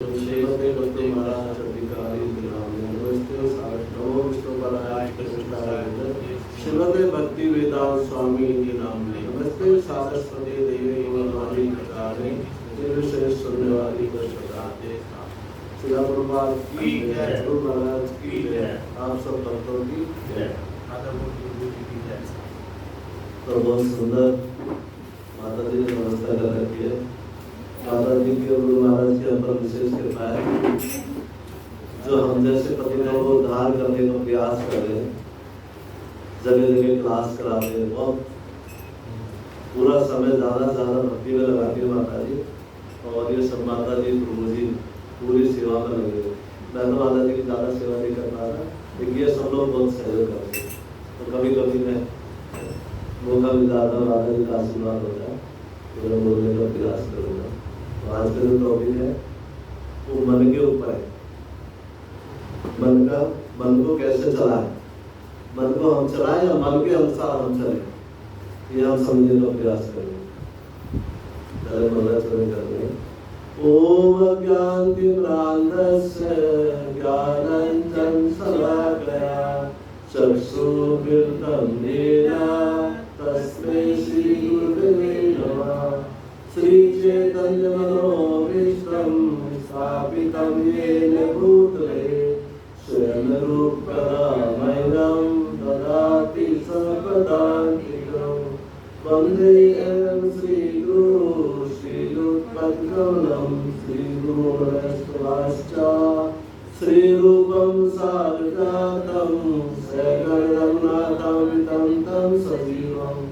श्रीमते भक्ति महाराज चंडिकारी नमस्ते नमो विष्णुपदाय कृष्णाय श्रीमते भक्ति वेदांत स्वामी के नाम में नमस्ते सरस्वती देवी मनोहरी प्रकारे निर्विशेष सुनने वाली प्रसादे श्रीला प्रभुपाद की जय, गुरु महाराज की जय, आप सब भक्तों की जय, माता गुरु की जय। तो बहुत सुंदर माता जी ने नमस्कार कर रखी है। माता जी के गुरु महाराज के ऊपर विशेष कृपा है। जो हम जैसे पतितों को उद्धार करने का प्रयास कर रहे हैं, जगह जगह क्लास कराते हैं, बहुत पूरा समय ज़्यादा से ज़्यादा भक्ति में लगाती है माता जी। और ये सब माता जी प्रभु जी पूरी सेवा में लगे हुए। मैं तो माता जी की ज़्यादा सेवा नहीं कर पा रहा, लेकिन ये सब लोग बहुत सहयोग करते हैं। तो कभी कभी मैं मौका मिलता था, माता जी का आशीर्वाद होता है तो मैं बोलने का प्रयास करूँगा। तो आज का जो टॉपिक है वो मन के ऊपर है। मन को कैसे चलाएं, मन को हम चलाएं या मन के अनुसार हम चलें, ये हम समझने का प्रयास करेंगे। चले मंगलाचरण करेंगे। ओम अज्ञानतिमिरान्धस्य ज्ञानाञ्जनं शलाकया चक्षुर्मिलितं येन तस्मै श्रीगुरुवे नमः। श्रीचैतन्यमनोभीष्टं स्थापितं येन भूतले स्वयं रूपकदा मह्यं ददाति स्वपदान्तिकम्। वन्देऽहं श्रीगुरुं श्रीयुक्तपद्मनाभं श्रीगुरुरस्तवाश्च श्रीरूपं साग्रजातं सगणनाथं तं सजीवम्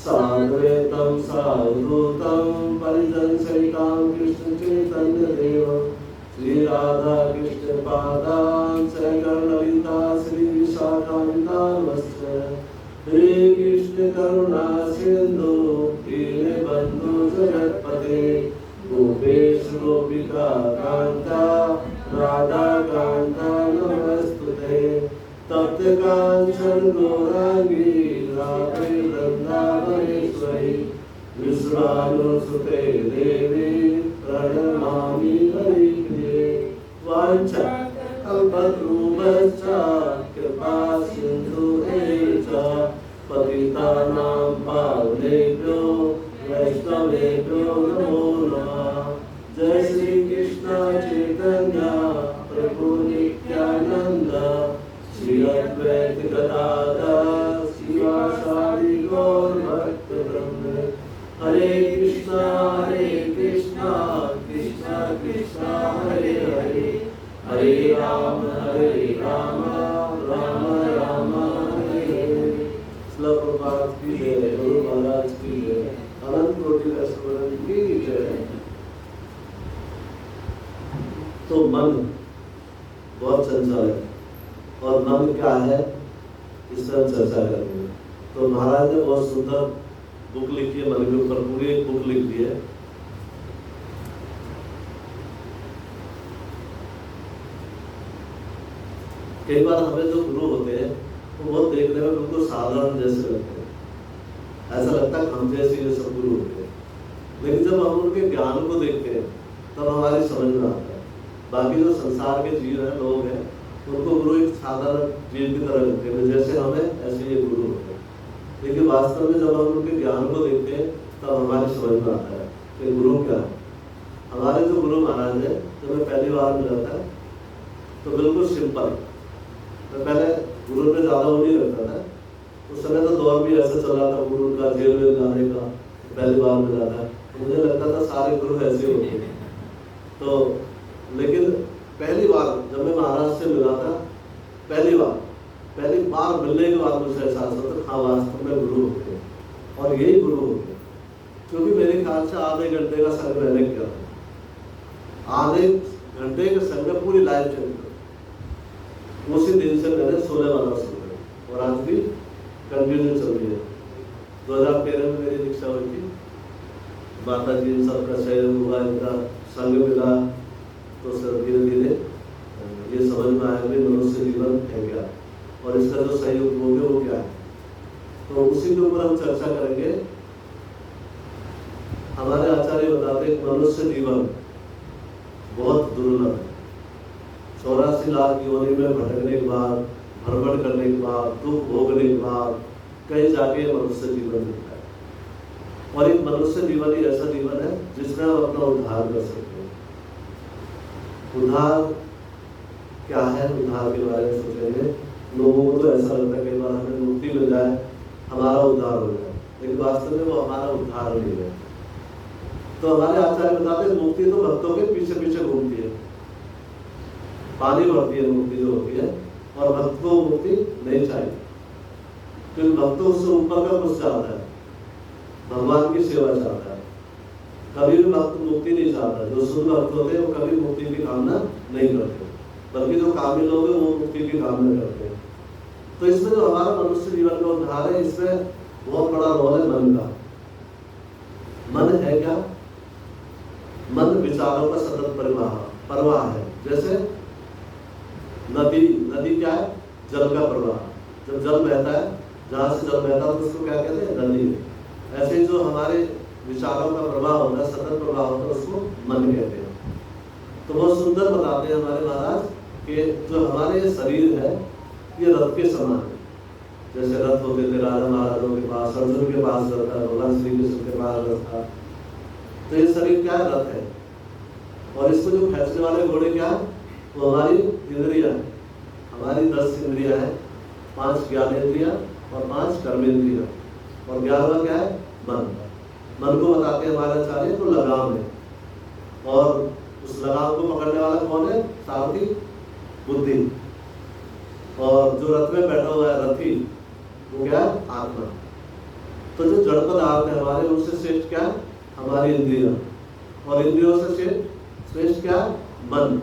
साद्वैतं सावधूतं परिजनसहितं कृष्णचैतन्यदेवं श्रीराधा कृष्णपादान् सगणललिता श्रीविशाखान्वितांश्च हे कृष्ण करुणा सिंधु दीनबन्धु जगत्पते गोपेश गोपिका कान्ता राधा कान्ता नमस्तुते। तप्त कांचन गौरांगी राधे वृंदावनेश्वरी विश्वानुसुते देवी प्रणमामि हरिप्रिये। वाञ्छाकल्पतरुभ्यश्च कृपा सिन्धुभ्यश्च पतितानां पावनेभ्यो वैष्णवेभ्यो नमो नमः। जय श्री कृष्ण चैतन्य प्रभु नित्यानंद श्री अद्वैत गदाधर शिवासादि गौर भक्तवृंद। हरे कृष्णा कृष्णा कृष्णा हरे हरे, हरे राम राम राम हरे हरे। श्रील प्रभुपाद की जय, गुरु महाराज की जय, अनंत कोटि वैष्णव की जय। तो मन बहुत चंचल है और मन क्या है इस पर चर्चा करेंगे। तो महाराज ने बहुत सुंदर बुक लिखी है, मन के ऊपर पूरी एक बुक लिख दी है। कई बार हमें जो गुरु होते हैं वो बहुत देखने में बिल्कुल साधारण जैसे लगते हैं, ऐसा लगता है हम जैसे ये सब गुरु होते हैं। लेकिन जब हम उनके ज्ञान को देखते हैं तब हमारी समझ में आता है। बाकी जो संसार के जीव हैं, लोग हैं, उनको गुरु एक साधारण जीव की तरह लगते हैं, जैसे हमें ऐसे ये गुरु होते हैं। लेकिन वास्तव में जब हम उनके ज्ञान को देखते हैं तब हमारी समझ में आता है कि गुरु क्या है। हमारे जो गुरु महाराज है, जब मैं पहली बार मिला था तो बिल्कुल सिंपल, मैं पहले गुरु पे ज़्यादा वो नहीं लगता था। उस समय तो दौर भी ऐसा चला था गुरु का, जेल में जाने का। पहली बार मिला था तो मुझे लगता था सारे गुरु ऐसे होते हैं। तो लेकिन पहली बार जब मैं महाराज से मिला था, पहली बार मिलने के बाद मुझे एहसास होता हाँ वास्तव में गुरु होते हैं और यही गुरु होते हैं। क्योंकि मेरे ख्याल से आधे घंटे का संग मैंने किया था, आधे घंटे के संग पूरी लाइफ चली। उसी दिन से मैंने 16 वाला सुना और आज भी कंटिन्यू चल रही है। 2013 में मेरी दीक्षा हुई थी, माता जी इन सबका सहयोग हुआ, इनका संग मिला, तो सर धीरे धीरे ये समझ में आया कि मनुष्य जीवन है क्या और इसका जो सहयोग हो गया वो क्या है। तो उसी के ऊपर हम चर्चा करेंगे। हमारे आचार्य बताते हैं मनुष्य जीवन बहुत दुर्लभ जीवन है। 84 लाख योनि में भटकने के बाद, भ्रमण करने के बाद, दुख भोगने के बाद कहीं जाके मनुष्य जीवन मिलता है। और एक मनुष्य जीवन ही ऐसा जीवन है जिसमें हम अपना उद्धार कर सकते हैं। उद्धार क्या है, उद्धार के बारे में सोचेंगे। लोगों को तो ऐसा लगता है कई बार हमें मुक्ति मिल जाए, हमारा उद्धार हो जाए, लेकिन वास्तव में वो हमारा उद्धार नहीं है। तो हमारे आचार्य बताते हैं मुक्ति तो भक्तों के पीछे पीछे घूमती है, पानी भरती है मुक्ति जो होती है, और भक्त को मुक्ति नहीं चाहिए क्योंकि भक्त उससे ऊपर का कुछ चाहता है, भगवान की सेवा चाहता है। कभी भी भक्त मुक्ति नहीं चाहता। जो शुद्ध भक्त होते हैं वो कभी मुक्ति की कामना नहीं करते, बल्कि जो कामिल लोग हैं वो मुक्ति की कामना करते हैं। तो इसमें जो हमारा मनुष्य जीवन का उद्धार है, इसमें बहुत बड़ा रोल है मन का। मन है क्या? मन विचारों का सतत प्रवाह है। जैसे नदी क्या है? जल का प्रवाह। जब जल बहता है, जहाँ से जल बहता है तो उसको क्या कहते हैं? नदी। ऐसे ही जो हमारे विचारों का प्रवाह होता है, सतत प्रवाह होता है, उसको मन कहते हैं। तो बहुत सुंदर बताते हैं हमारे महाराज कि जो हमारे शरीर है ये रथ के समान है। जैसे रथ होते थे राजा महाराजों के पास, अर्जुन के पास रथ था, भगवान श्री कृष्ण के पास रथ था। तो ये शरीर क्या है? रथ है। और इसको जो खींचने वाले घोड़े क्या है? वो हमारी इंद्रियां है। हमारी 10 इंद्रियां हैं, 5 ज्ञानेंद्रियां और 5 कर्मेंद्रियां, और 11वां क्या है? मन। मन को बताते हैं हमारे आचार्य तो लगाम है, और उस लगाम को पकड़ने वाला कौन है? सारथी, बुद्धि। और जो रथ में बैठा हुआ है रथी, वो क्या है? आत्मा। तो जो जड़ पदार्थ है हमारे, उनसे श्रेष्ठ क्या है? हमारी इंद्रियां, और इंद्रियों से श्रेष्ठ क्या है? मन,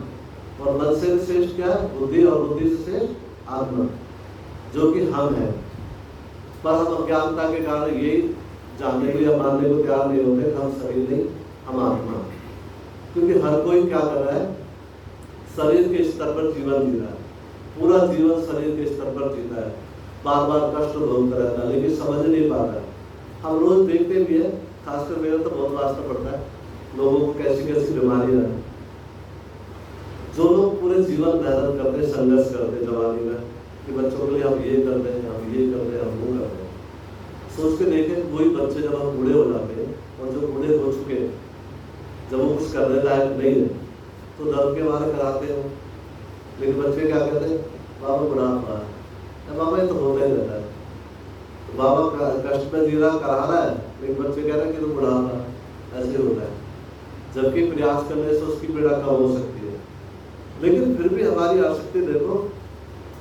और मन से श्रेष्ठ क्या है? बुद्धि, और बुद्धि से श्रेष्ठ आत्मा, जो कि हम है। पर हम अज्ञानता के कारण यही जानने को या मानने को तैयार नहीं होते, हम शरीर नहीं, हम आत्मा। क्योंकि हर कोई क्या कर रहा है? शरीर के स्तर पर जीवन जी रहा है, पूरा जीवन शरीर के स्तर पर जीता है, बार बार कष्ट भोगता रहता है, लेकिन समझ नहीं पाता है। हम रोज देखते भी है, खासकर मेरा तो बहुत वास्ता पड़ता है, लोगों को कैसी कैसी बीमारियां हैं। जो लोग पूरे जीवन मेहनत करते, संघर्ष करते जवानी में कि बच्चों के लिए हम ये करते हैं, हम ये करते हैं, हम वो करते हैं, सोच के देखें वही बच्चे जब हम बूढ़े हो जाते हैं, और जो बूढ़े हो चुके हैं, जब वो कुछ करने लायक नहीं है तो दर्द के मारे कराते हो। लेकिन बच्चे क्या कहते हैं? बाबा बुढ़ापा है, बाबा ये तो होता ही रहता है। तो बाबा कष्ट में जी रहा, करा रहा है, लेकिन बच्चे कह रहे हैं कि तो बुढ़ापा ऐसे होता है, जबकि प्रयास करने से उसकी पीड़ा कम हो सकती है। लेकिन फिर भी हमारी आसक्ति देखो,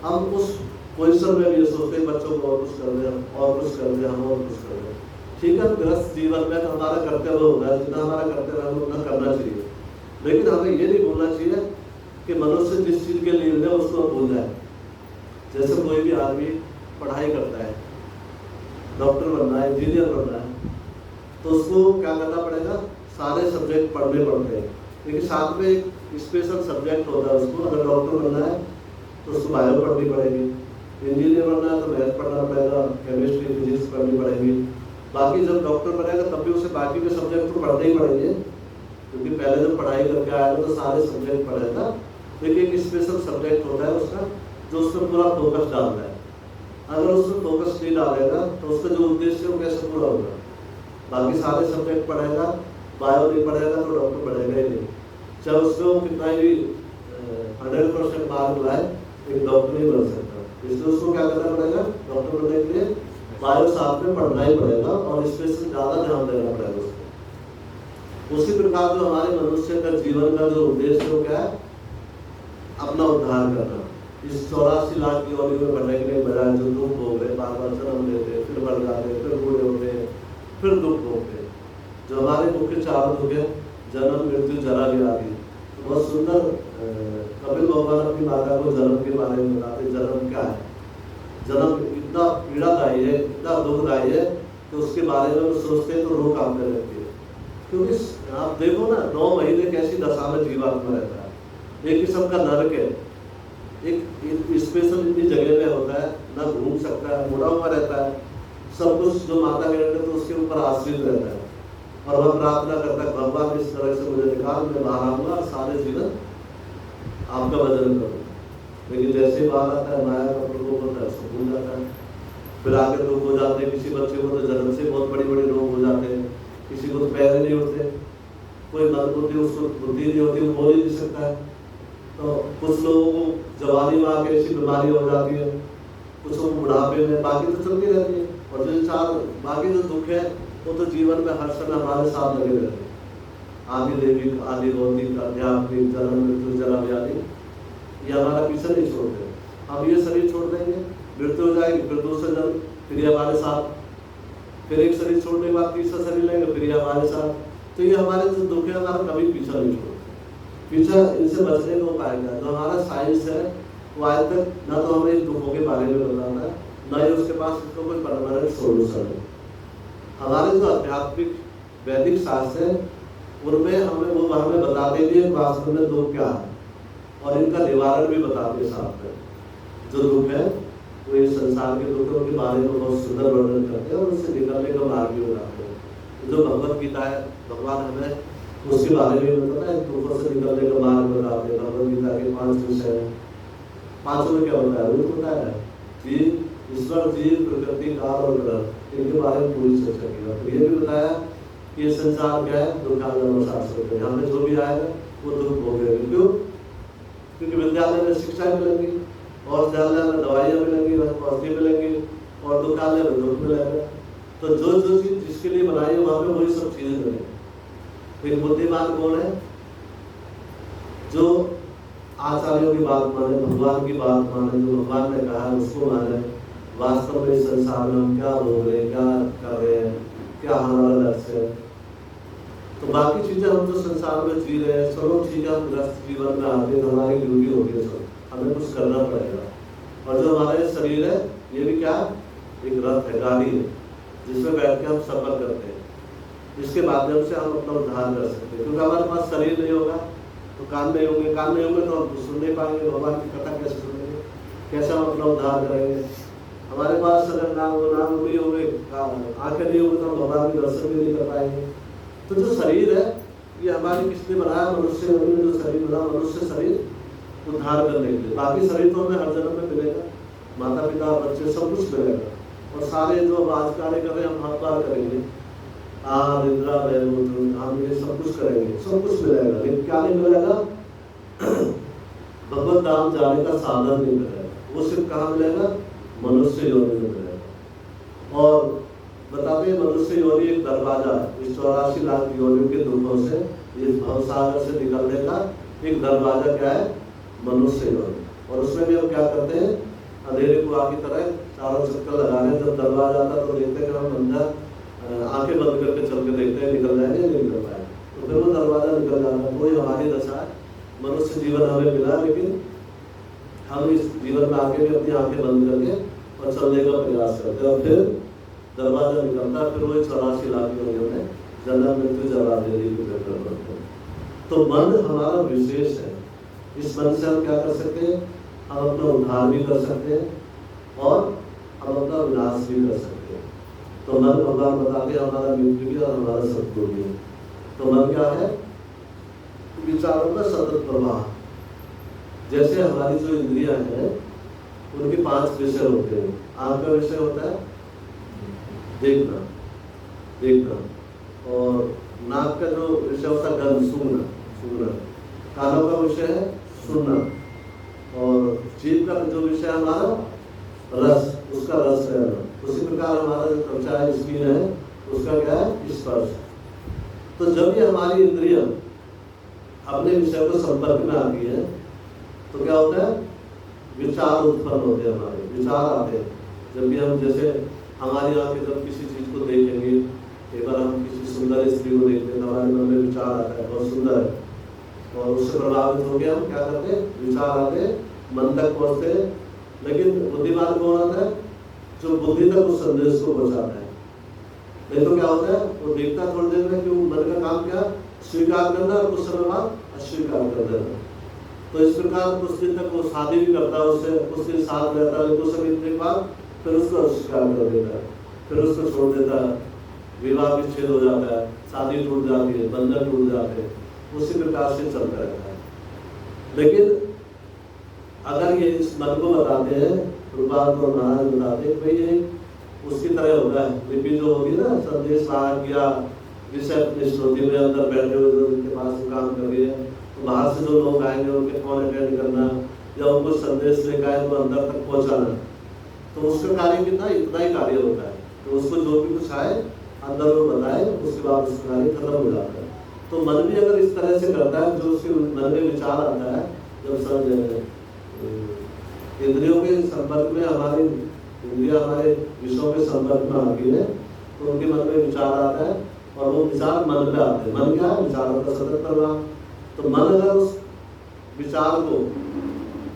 हम उस पोजिशन में भी ये सोचते हैं बच्चों को और कुछ कर दें, और कुछ कर दें, हम और कुछ कर दें। ठीक है, गृहस्थ जीवन में तो हमारा कर्तव्य होता है, जितना हमारा कर्तव्य है उतना करना चाहिए, लेकिन हमें ये नहीं भूलना चाहिए कि मनुष्य जिस चीज के लिए है उसको भूल जाए। जैसे कोई भी आदमी पढ़ाई करता है, डॉक्टर बनना है, इंजीनियर बनना है, तो उसको क्या करना पड़ेगा? सारे सब्जेक्ट पढ़ने पड़ते हैं, लेकिन साथ में एक स्पेशल सब्जेक्ट होता है उसको। अगर डॉक्टर बनना है तो उसको बायो पढ़नी पड़ेगी, इंजीनियर बनना है तो मैथ पढ़ना पड़ेगा, केमिस्ट्री, फिजिक्स पढ़नी पड़ेगी। बाकी जब डॉक्टर बनेगा तब भी उसे बाकी के सब्जेक्ट तो पढ़ने ही पड़ेंगे, क्योंकि पहले जब पढ़ाई करके आया था तो सारे सब्जेक्ट पढ़ा था, लेकिन एक स्पेशल सब्जेक्ट होता है उसका जो उसमें पूरा फोकस डालता है। अगर उसमें फोकस नहीं डालेगा तो उसका जो उद्देश्य है वो कैसे पूरा होगा? बाकी सारे सब्जेक्ट पढ़ेगा, बायो नहीं पढ़ेगा तो डॉक्टर पढ़ेगा ही नहीं, चाहे उसमें वो कितना ही 100% मार्क लाए, एक डॉक्टर नहीं बन सकता। इसलिए उसको क्या करना पड़ेगा? डॉक्टर बनने के लिए बायो साथ में पढ़ना ही पड़ेगा, और स्पेशल ज़्यादा ध्यान देना पड़ेगा उसको। उसी प्रकार जो हमारे मनुष्य का जीवन का जो उद्देश्य है वो क्या है? अपना उद्धार करना। इस 84 लाख की योनि में बढ़ने के लिए बजाय जो दुख भोग रहे, बार बार जन्म लेते, फिर बढ़ जाते, फिर बूढ़े होते, फिर दुख भोगते। जो हमारे मुख्य 4 दुख है, जन्म, मृत्यु, जरा, व्याधि। तो बहुत सुंदर कपिल भगवान अपनी माता को जन्म के बारे में बताते। जन्म क्या है? जन्म इतना पीड़ादायी है, इतना दुखदायी है कि उसके बारे में सोचते हैं तो रूह कांपने लगती है। क्योंकि आप देखो ना, 9 महीने कैसी दशा में जीवात्मा रहता है, एक किस्म का नरक है, एक स्पेशल इतनी जगह में होता है, ना घूम सकता है, मुड़ा हुआ रहता है, सब कुछ जो माता के रहते तो उसके ऊपर आश्रित रहता है, और वह प्रार्थना करता है भगवान इस तरह से मुझे निकाल, मैं बाहर आऊंगा, सारे जीवन आपका भजन करूँ, लेकिन जैसे ही बाहर आता है माया का प्रकोप होता है, उसको भूल जाता है। फिर आगे रोग हो जाते हैं, किसी बच्चे को तो जन्म से बहुत बड़ी बड़ी रोग हो जाते हैं, किसी को तो पैर नहीं उठते, कोई मत बुद्धि, उसको बुद्धि नहीं होती, वो बोल ही नहीं सकता है। तो कुछ लोगों को जवानी में आके ऐसी बीमारी हो जाती है, कुछ को बुढ़ापे में, बाकी तो चलती रहती है। और जो चार बाकी जो दुख है वो तो जीवन में हर समय हमारे साथ लगे रहते हैं। आदि देवी, आदि भौतिक, आध्यात्मिक, जन्म मृत्यु, जरा व्याधि, ये हमारा पीछे नहीं छोड़ते। हम ये शरीर छोड़ देंगे, मृत्यु हो जाएगी, फिर दूसरा जन्म, फिर ये हमारे साथ, फिर एक शरीर छोड़ने के बाद तीसरा शरीर लेंगे, फिर ये हमारे साथ। तो ये हमारे जो दुख है हमारा कभी पीछा नहीं छोड़ते। पीछा इनसे बचने का उपाय क्या है? जो हमारा साइंस है वो आज तक ना तो हमें दुखों के बारे में बताता है, ना ही उसके पास उसका कोई परमानेंट सोल्यूशन है। हमारे जो आध्यात्मिक वैदिक शास्त्र है उनमें हमें बताते हैं वास्तव में दुख क्या है, और इनका निवारण भी बताते हैं साथ में। जो दुख है वो इस संसार के दुखों के बारे में बहुत सुंदर वर्णन करते हैं और उससे निकलने का मार्ग भी बताते हैं। जो भगवत गीता है, भगवान हमें उसके बारे में बताता है, दुखों से निकलने का मार्ग बताते हैं। भगवत गीता के 5 विषय हैं, पांचों में क्या बताया? वो बताया है जीव, ईश्वर, जीव, प्रकृति, काल और ग्रह, इनके बारे में पूरी चर्चा की। तो ये भी बताया कि ये संसार क्या है, दुखालय शास्त्र है, हमें जो भी आएगा वो दुख भोगेगा। क्यों? क्योंकि विद्यालय में शिक्षा मिलेगी, और विद्यालय में दवाइयाँ मिलेंगी, औषधि मिलेंगी, और दुखालय में दुख मिलेगा। तो जो जो चीज जिसके लिए बनाई है वहाँ पे वही सब चीजें मिलेंगी। एक बुद्धिमान कौन है? जो आचार्यों की बात माने, भगवान की बात माने, जो भगवान ने कहा है उसको माने। वास्तव में इस संसार में हम क्या भोग रहे हैं, क्या कर रहे हैं, क्या हमारा लक्ष्य है। तो बाकी चीजें हम जो संसार में जी रहे हैं, चलो ठीक है, हम ग्रस्त जीवन में आते हैं, हमारी ड्यूटी होती है, सब हमें कुछ करना पड़ेगा। और जो हमारा ये शरीर है ये भी क्या, एक रथ है, गाड़ी है, जिसमें बैठ के हम सफर करते हैं। इसके माध्यम से हम अपना उद्धार कर सकते हैं। क्योंकि हमारे पास शरीर नहीं होगा तो कान नहीं होंगे, कान नहीं होंगे तो हम सुन नहीं पाएंगे, भगवान की कथा कैसे सुनेंगे, कैसे हम अपना उद्धार करेंगे। हमारे पास अगर नाम नहीं होंगे, आंखें नहीं होंगे तो हम भगवान के दर्शन भी नहीं कर पाएंगे। तो जो शरीर है ये हमारे किसने बनाया? मनुष्य ने जो शरीर बना, मनुष्य शरीर उद्धार करने के लिए। बाकी शरीर तो हमें हर जन्म में मिलेगा, माता पिता बच्चे सब कुछ मिलेगा, और सारे जो आज कार्य कर रहे हैं हम हर बार करेंगे, निद्रा हम ये सब कुछ करेंगे, सब कुछ मिलेगा, लेकिन क्या नहीं मिलेगा? भगवत धाम जाने का साधन नहीं मिलेगा। वो सिर्फ कहाँ मिलेगा? मनुष्य योनि में मिलेगा। और बताते हैं मनुष्य योनि एक दरवाजा है। इस 84 लाख योनियों के दुखों से, इस भवसागर से निकलने का एक दरवाजा क्या है? मनुष्य योनि। और उसमें भी हम क्या करते हैं? अंधेरे कुआं की तरह चारों चक्कर लगाने, जब दरवाजा आता तो देखते हैं कि हम अंदर आंखें बंद करके चल के देखते हैं निकल जाएंगे, नहीं निकल पाए, तो फिर वो दरवाजा निकल जाना। वही हमारी दशा है। मनुष्य जीवन हमें मिला, लेकिन हम इस जीवन में आके भी अपनी आंखें बंद करके और चलने का प्रयास करते हैं, और फिर दरवाजा निकलता है, फिर वही 84 लाख योनियों में जन्म मृत्यु जरा देरी को बेहतर बनते हैं। तो मन हमारा विशेष है। इस मन से हम क्या कर सकते हैं? हम अपना उद्धार भी कर सकते हैं और हम अपना विनाश भी कर सकते हैं। तो मन भगवान बताते हैं हमारा मित्र भी और हमारा शत्रु भी है। तो मन क्या है? विचारों का सतत प्रवाह। जैसे हमारी जो इंद्रियां हैं उनके 5 विषय होते हैं। आंख का विषय होता है देखना, और नाक का जो विषय होता है गंध, सूंघना। कानों का विषय है सुनना, और जीभ का जो विषय है हमारा रस, उसका रस लेना। उसी प्रकार हमारा जो त्वचा है, स्किन है, उसका क्या है? स्पर्श। तो जब ये हमारी इंद्रियां अपने विषय को संपर्क में आती है तो क्या होता है? विचार उत्पन्न होते हैं, हमारे विचार आते हैं। जब भी हम, जैसे हमारी आंखें जब किसी चीज को देखेंगे, एक बार हम किसी सुंदर स्त्री को देखते हैं, हमारे मन में विचार आता है बहुत सुंदर है, और उससे प्रभावित हो गया, हम क्या करते हैं? विचार आते, मन तक पहुंचते हैं। लेकिन बुद्धिमान कौन होता है? जो बुद्धि तक उस संदेश को पहुंचाता है। नहीं तो क्या होता है? वो देखता थोड़ी देर में कि मन का काम क्या? स्वीकार करना, और कुछ समय बाद अस्वीकार कर देना। तो इस प्रकार कुछ दिन तक वो शादी भी करता है, उससे कुछ दिन साथ रहता है, कुछ समय के बाद फिर उसको अस्वीकार कर देता है, फिर उसको छोड़ देता है, विवाह विच्छेद हो जाता है, शादी टूट जाती है, बंधन टूट जाते हैं। उसी प्रकार से चलता रहता है। लेकिन अगर ये इस मन को बताते हैं, प्रभुपाद और महाराज बताते हैं भाई ये उसकी तरह होता है। लिपि जो होगी ना, संदेश वाहक या विषय श्रोति में अंदर बैठे हुए जो उनके पास काम कर रही है, तो बाहर से जो लोग आएंगे उनके फोन अटेंड करना या उनको संदेश लेकर आए तो अंदर तक पहुंचाना, तो उसका कार्य कितना, इतना ही कार्य होता है। तो उसको जो भी कुछ आए अंदर वो बताए, उसके बाद उसका कार्य खत्म हो जाता है। तो मन भी अगर इस तरह से करता है, जो उसके मन में विचार आता है, जब इंद्रियों के संपर्क में हमारी इंद्रिया हमारे विषयों के संपर्क में आती है, तो उनके मन में विचार आता है और वो विचार मन पे आते हैं। मन क्या है, विचारों का सतत प्रवाह। तो मन अगर उस विचार को,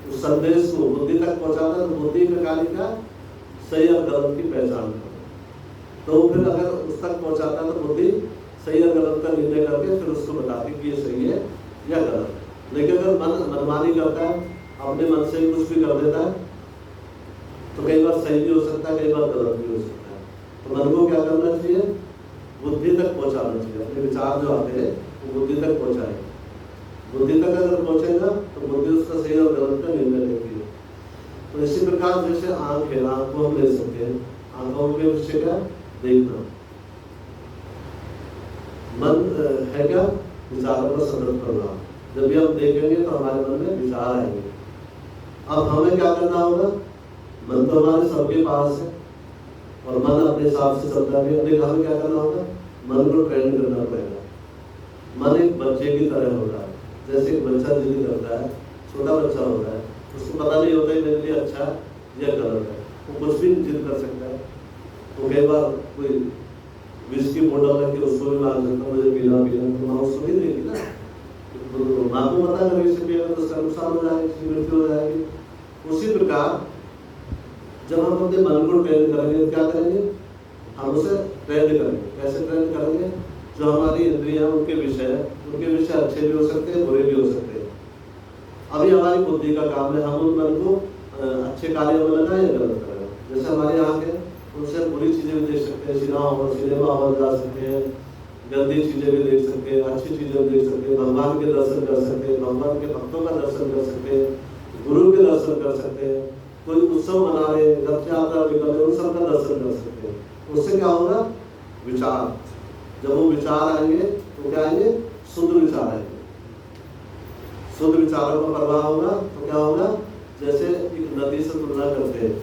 उस संदेश को बुद्धि तक पहुंचाता है, तो बुद्धि का कार्य क्या, सही और गलत की पहचान करना। तो फिर अगर उस तक पहुंचाता है तो बुद्धि सही और गलत का निर्णय करके फिर उसको बताती कि ये सही है या गलत। लेकिन अगर मन मनमानी करता है, अपने मन से कुछ भी कर देता है, तो कई बार सही भी हो सकता है, कई बार गलत भी हो सकता है। तो मन को क्या करना चाहिए, बुद्धि तक पहुंचाना चाहिए। अपने विचार जो आते हैं वो बुद्धि तक पहुंचाए। बुद्धि तक अगर पहुंचेगा तो बुद्धि उसका सही और गलत का निर्णय लेती है। तो इसी प्रकार जैसे आंख है, आंख को हम ले सकते हैं, आंखों के विषय क्या, देखना। मन है क्या, विचारों का सतत प्रवाह। जब भी हम देखेंगे तो हमारे मन में विचार आएंगे। अब हमें क्या करना होगा, मन तो हमारे सबके पास है और मन अपने हिसाब से चलता है, लेकिन हमें क्या करना होगा, मन को ट्रेन करना पड़ेगा। मन एक बच्चे की तरह होता है। जैसे एक बच्चा जिद करता है, छोटा बच्चा होता है, उसको पता नहीं होता है मेरे लिए अच्छा या गलत है, वो कुछ भी जिद कर सकता है। तो कई बार कोई विष की बोतल रख के उसको भी मार सकता है, मुझे पीना, तो माँ उसको नहीं देगी ना। तो माँ को पता है विष पिएगा तो उसका नुकसान हो जाएगी, मृत्यु हो जाएगी। उसी प्रकार जब हम अपने मन को ट्रेन करेंगे, क्या करेंगे, हम उसे ट्रेन करेंगे। कैसे ट्रेन करेंगे, जो हमारी इंद्रियां उनके विषय अच्छे भी हो सकते हैं, बुरे भी हो सकते हैं। अभी हमारी बुद्धि का काम है, हम उन मन को अच्छे कार्य में लगाए या गलत करें। जैसे हमारी आँख है, उनसे बुरी चीजें भी देख सकते हैं, सिनेमा हॉल जा सकते हैं, गंदी चीजें भी देख सकते हैं, अच्छी चीजें भी देख सकते हैं, भगवान के दर्शन कर सकते हैं, भगवान के भक्तों का दर्शन कर सकते हैं, गुरु के दर्शन कर सकते हैं, कोई उत्सव मना रहे, रथ यात्रा निकल रहे, उन सब का दर्शन कर सकते हैं। उससे क्या होगा, विचार, जब वो विचार आएंगे तो क्या आएंगे, शुद्ध विचार आएंगे। शुद्ध विचारों का प्रवाह होगा तो क्या होगा, जैसे एक नदी से तुलना करते हैं।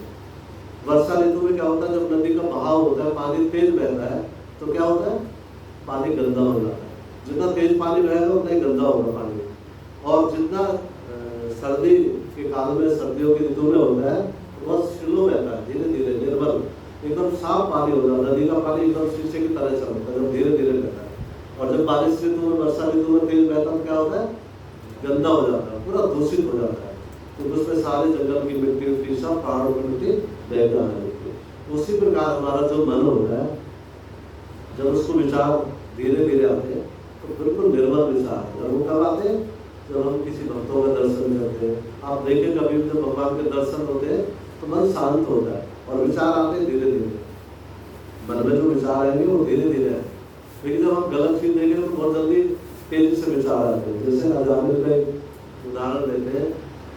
वर्षा ऋतु में क्या होता है, जब नदी का बहाव होता है, पानी तेज बहता है, तो क्या होता है, पानी गंदा हो जाता है। जितना तेज पानी बहेगा उतना ही गंदा होगा पानी। और जितना सर्दी के काल में, सर्दियों की ऋतु में होता है, बहुत स्लो बहता है, धीरे धीरे निर्मल, एकदम साफ पानी हो जाता है। नदी का पानी एकदम शीशे की तरह चलता है, जब धीरे धीरे बहता है। और जब बारिश ऋतु में, वर्षा ऋतु में तेज बहता है तो क्या होता है, गंदा हो जाता है, पूरा दूषित हो जाता है। तो उसमें सारे जंगल की मिट्टी, सब पहाड़ों की मिट्टी बह जाने लगती है। उसी प्रकार हमारा जो मन होता है, जब उसको विचार धीरे धीरे आते हैं तो बिल्कुल निर्मल विचार, जब वो कब आते हैं, जब हम किसी भक्तों का दर्शन करते हैं। आप देखें कभी भी जब भगवान के दर्शन होते हैं तो मन शांत होता है और विचार आते हैं धीरे धीरे। मन में जो विचार आएंगे वो धीरे धीरे आए, लेकिन जब हम गलत चीज देखेंगे तो बहुत जल्दी तेजी से विचार आते हैं। जैसे अजामिल का एक उदाहरण लेते हैं।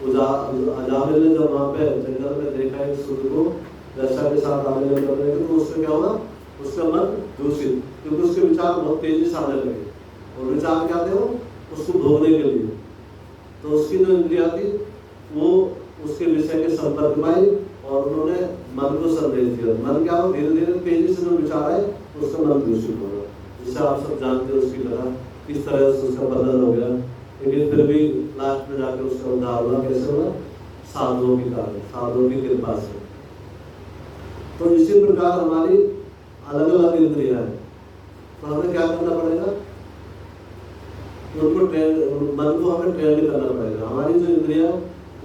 अजामिल ने जब वहाँ पे जंगल में देखा एक सूर्य को दशा के साथ आलिंगन कर रहे थे, तो उसमें क्या हुआ, उसका मन दूषित, क्योंकि उसके विचार बहुत तेजी से आने लगे। और विचार क्या थे, वो उसको भोगने के लिए। तो उसकी जो इंद्रिया थी वो उसके विषय के संपर्क में आई और उन्होंने मन को संदेश दिया। मन क्या हो, धीरे धीरे तेजी से जो विचार आए उसका मन दूषित हो गया। जिससे आप सब जानते हो उसकी कथा, किस तरह से उसका बदल हो गया, लेकिन फिर भी लास्ट में जाकर उसका उद्धार हुआ। कैसे हुआ, साधुओं की कारण, साधुओं की कृपा से। तो इसी प्रकार हमारी अलग अलग इंद्रियां हैं, तो हमें क्या करना पड़ेगा, उनको मन को हमें ट्रेन करना पड़ेगा। हमारी जो इंद्रिया,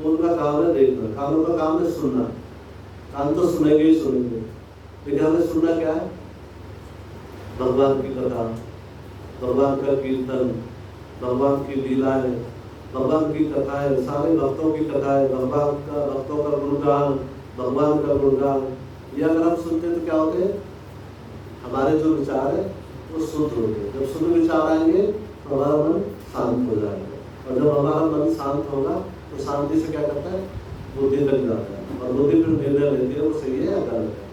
उनका काम है देखना, कानों का काम है सुनना। कान तो सुनेंगे ही सुनेंगे, लेकिन हमें सुनना क्या है, भगवान की कथा, भगवान का कीर्तन, भगवान की लीलाएं, भगवान की कथाएं, सारे भक्तों की कथाएं, भगवान का, भक्तों का गुणगान, भगवान का गुणगान। ये अगर हम सुनते हैं तो क्या होते हैं, हमारे जो विचार है वो शुद्ध होते हैं। जब शुद्ध विचार आएंगे तो हमारा मन शांत हो जाएगा और जब हमारा मन शांत होगा तो शांति से क्या करता है, बुद्धि लग जाता है और बुद्धि फिर निर्णय लेती है वो सही है या गलत है।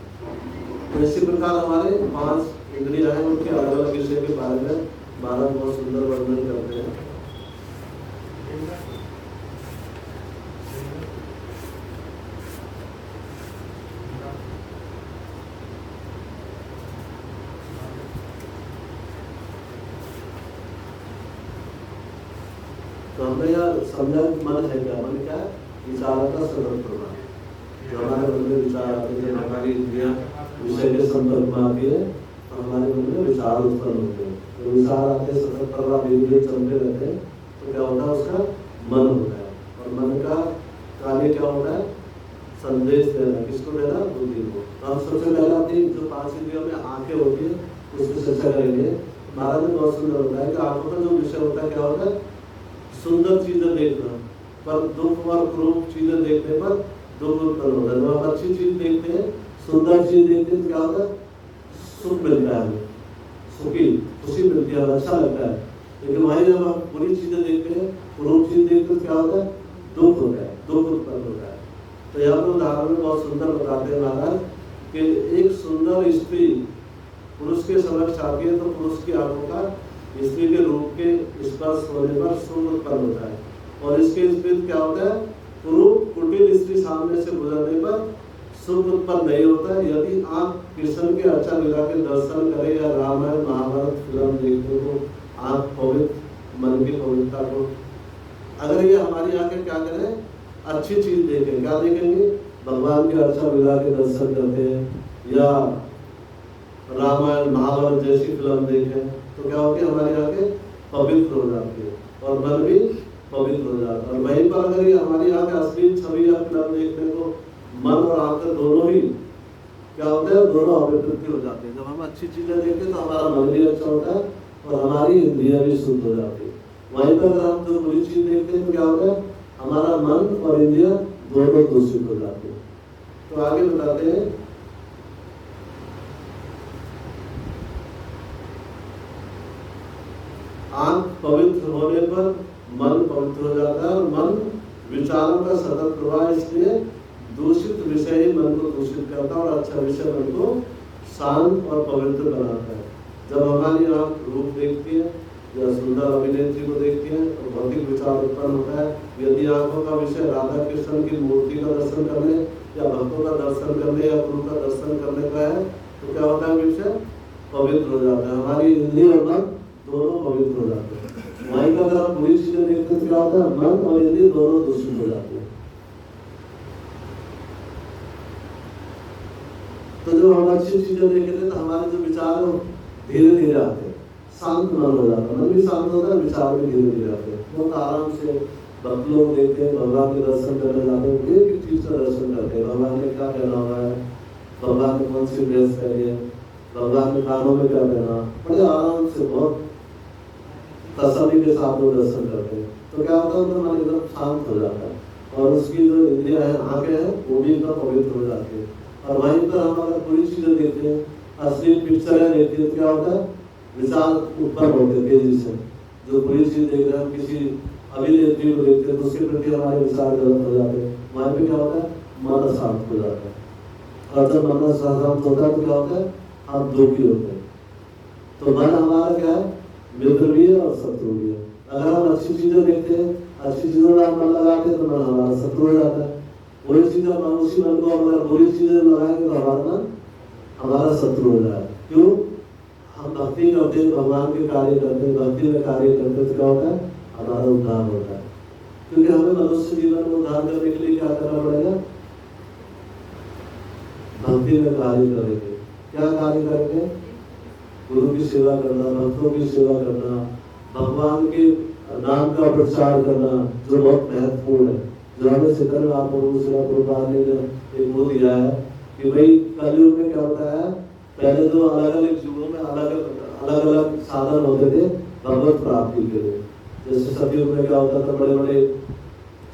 तो इसी प्रकार हमारे 5 इंद्रियां हैं, उनके अलग अलग विषय के बारे में महाराज बहुत सुंदर वर्णन करते हैं। तो हमने यार समझा मन है क्या, मन क्या है, विचारों का सतत प्रवाह। जो हमारे मन में विचार आते हैं, जब हमारी इंद्रियां विषय के संपर्क में आती है तो हमारे मन में विचार उत्पन्न होते हैं। तो विचार आते हैं, सतत प्रवाह धीरे चलते रहते हैं, तो क्या होता है, उसका मन होता है। और मन का कार्य क्या होता है, संदेश देना। किसको देना, बुद्धि को। तो हम सबसे पहले अपनी जो 5 इंद्रियों में आंखें होती है उसकी चर्चा करेंगे। महाराज ने बहुत सुंदर होता है कि आंखों का जो विषय होता है क्या होता है, सुंदर चीजें देखना, पर दुख और क्रूर चीजें देखने पर दुख उत्पन्न होता है। जब हम अच्छी चीज देखते हैं, सुंदर चीज देखते हैं तो क्या होता है, सुख मिलता है, हमें सुखी खुशी मिलती है, अच्छा लगता है। लेकिन वहीं जब हम बुरी चीजें देखते हैं, क्रूर चीज देखते हैं, क्या होता है, दुख होता है, दुख उत्पन्न होता है। तो यहाँ पर उदाहरण में बहुत सुंदर बताते हैं महाराज कि एक सुंदर स्त्री पुरुष के समक्ष आती है तो पुरुष की आंखों का स्त्री के रूप के स्पर्श होने पर सुख उत्पन्न होता है। और इसके विपरीत क्या होता है, कुरूप कुटिल स्त्री सामने से गुजरने पर सुख उत्पन्न नहीं होता है। यदि आप कृष्ण के अर्चा लीला के दर्शन करें या रामायण महाभारत फिल्म देखते हो, आप पवित्र मन की पवित्रता को, अगर ये हमारी आंखें क्या करें, अच्छी चीज देखें, क्या देखेंगे, भगवान के अर्चा लीला के दर्शन करते हैं या रामायण महाभारत जैसी फिल्म देखें, तो क्या होती है, हमारी आंखें पवित्र हो जाती है और मन भी पवित्र हो जाता है। और वहीं पर अगर ये हमारी आंखें असली छवि या फिल्म देखने को, मन और आंखें दोनों ही क्या होते हैं, दोनों अभिवृद्धि हो जाते हैं। जब हम अच्छी चीजें देखते हैं तो हमारा मन भी अच्छा होता है और हमारी इंद्रियां भी शुद्ध हो जाती है। वहीं पर अगर हम जो बुरी चीज देखते हैं तो क्या होता है, हमारा मन और इंद्रियां दोनों दूषित हो जाते हैं। तो आगे बताते हैं, आंख पवित्र होने पर मन पवित्र हो जाता है और मन विचारों का सतत प्रवाह, इसलिए दूषित विषय ही मन को दूषित करता है और अच्छा विषय मन को शांत और पवित्र बनाता है। जब हमारी आंख रूप देखती है या सुंदर अभिनेत्री को देखती है तो भौतिक विचार उत्पन्न होता है। यदि आंखों का विषय राधा कृष्ण की मूर्ति का दर्शन करने या भक्तों का दर्शन करने या गुरु का दर्शन करने का है तो क्या होता है, विषय पवित्र हो जाता है, हमारी इंद्रिय और मन दोनों पवित्र हो जाते हैं। वहीं पर अगर आप बुरी चीजें देखते हैं तो क्या होता है, मन और इंद्रिय दोनों दूषित हो जाते हैं। तो जब हम अच्छी चीजें देखते हैं तो हमारे जो विचार है धीरे धीरे आते हैं, शांत मन हो जाता है, मन भी शांत होता है, विचार भी धीरे धीरे आते हैं। बहुत आराम से भक्त लोग देखते हैं, भगवान के दर्शन करने जाते हैं, एक एक चीज का दर्शन करते हैं, भगवान ने क्या पहना हुआ है, भगवान ने कौन सी ड्रेस पहनी है, भगवान ने कानों में क्या पहना, बड़े आराम से बहुत तसल्ली के साथ वो दर्शन करते हैं। तो क्या होता है, उनका मन एकदम शांत हो जाता है और उसकी जो इंद्रियां हैं, आंखें हैं, वो भी एकदम पवित्र हो जाती है। और वहीं पर हम अगर बुरी चीजें देखते हैं, असली पिक्चरें देखते हैं तो क्या होता है, विचार उत्पन्न होते हैं तेजी से। जो बुरी चीज देख रहे हैं, किसी अभिनेत्री को देखते हैं तो उसके प्रति हमारे विचार गलत हो जाते हैं, वहाँ पे क्या होता है, मन शांत हो जाता है। और जब मन शांत होता है तो क्या होता है, हम दुखी होते हैं। तो मन हमारा क्या है, मित्र भी है और शत्रु भी है। अगर हम अच्छी चीजें देखते हैं, अच्छी चीजों में मन लगाते हैं तो मन हमारा शत्रु हो जाता है। बुरी चीजें उसी मन को अगर बुरी चीजें लगाएंगे तो हमारा मन हमारा शत्रु हो जाएगा। क्यों, हम भक्ति करते हैं, भगवान के कार्य करते हैं, भक्ति में कार्य करते हैं तो क्या होता है, हमारा उद्धार होता है। क्योंकि हमें मनुष्य जीवन में उद्धार करने के लिए क्या करना पड़ेगा, भक्ति में कार्य करेंगे। क्या कार्य करेंगे, गुरु की सेवा करना, भक्तों की सेवा करना, भगवान के नाम का प्रचार करना, जो बहुत महत्वपूर्ण है। जो हमें सिद्धर महापुरुष ने एक वो दिया है कि भाई कलयुग में क्या होता है, पहले तो अलग अलग युगों में अलग अलग साधन होते थे भगवत प्राप्ति के लिए। जैसे सतयुग में क्या होता था, बड़े बड़े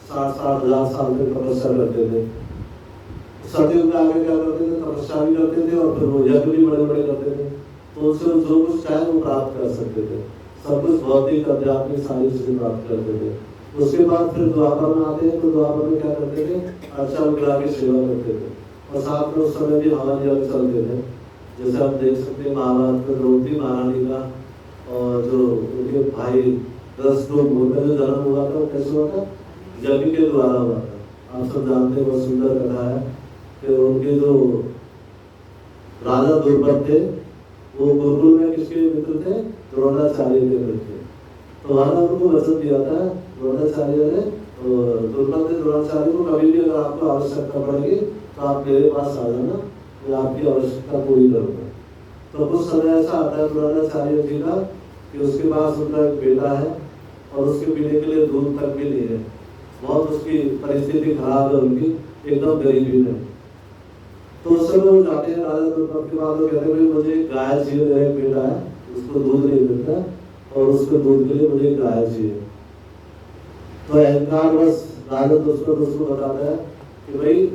60-60 हजार साल तक तपस्या करते थे। सतयुग में आगे क्या करते थे, तपस्या भी करते थे और फिर वो यज्ञ भी बड़े बड़े करते थे, तो उससे जो कुछ चाहे वो प्राप्त कर सकते थे। सब कुछ भौतिक आध्यात्मिक सारी चीजें प्राप्त करते थे। उसके बाद फिर द्वापर में आते हैं, तो द्वापर में क्या करते थे, अर्चा विग्रह की सेवा करते थे और साथ में उस समय भी हवन यज्ञ चलते थे। जैसे आप देख सकते हैं महाभारत में द्रौपदी महारानी का और जो उनके भाई दशरथ का जो जन्म हुआ था वो कैसे हुआ था, यज्ञ के द्वारा हुआ था। आप सब जानते हैं, बहुत सुंदर कथा है कि उनके जो राजा दुर्बल थे वो गुरुकुल में किसके मित्र थे, द्रोणाचार्य के मित्र थे। तो वहां उनको वचन दिया था द्रोणाचार्य ने, दुर्बल थे द्रोणाचार्य को, कभी भी अगर आपको आवश्यकता पड़ेगी तो आप मेरे पास आ जाना, मैं आपकी आवश्यकता पूरी करूंगा। तो कुछ समय ऐसा आता है द्रोणाचार्य जी का कि उसके पास उनका एक बेटा है और उसके पीने के लिए दूध तक भी नहीं है, बहुत उसकी परिस्थिति खराब है, उनकी एकदम गरीबी में। तो उस समय वो जाते हैं राजा दुर्लभ के पास, वो कहते हैं मुझे गाय चाहिए, मेरा एक बेटा है उसको दूध नहीं मिलता और उसके दूध के लिए मुझे गाय चाहिए। तो अहंकार बस राजा दुष्कर उसको बताता है कि भाई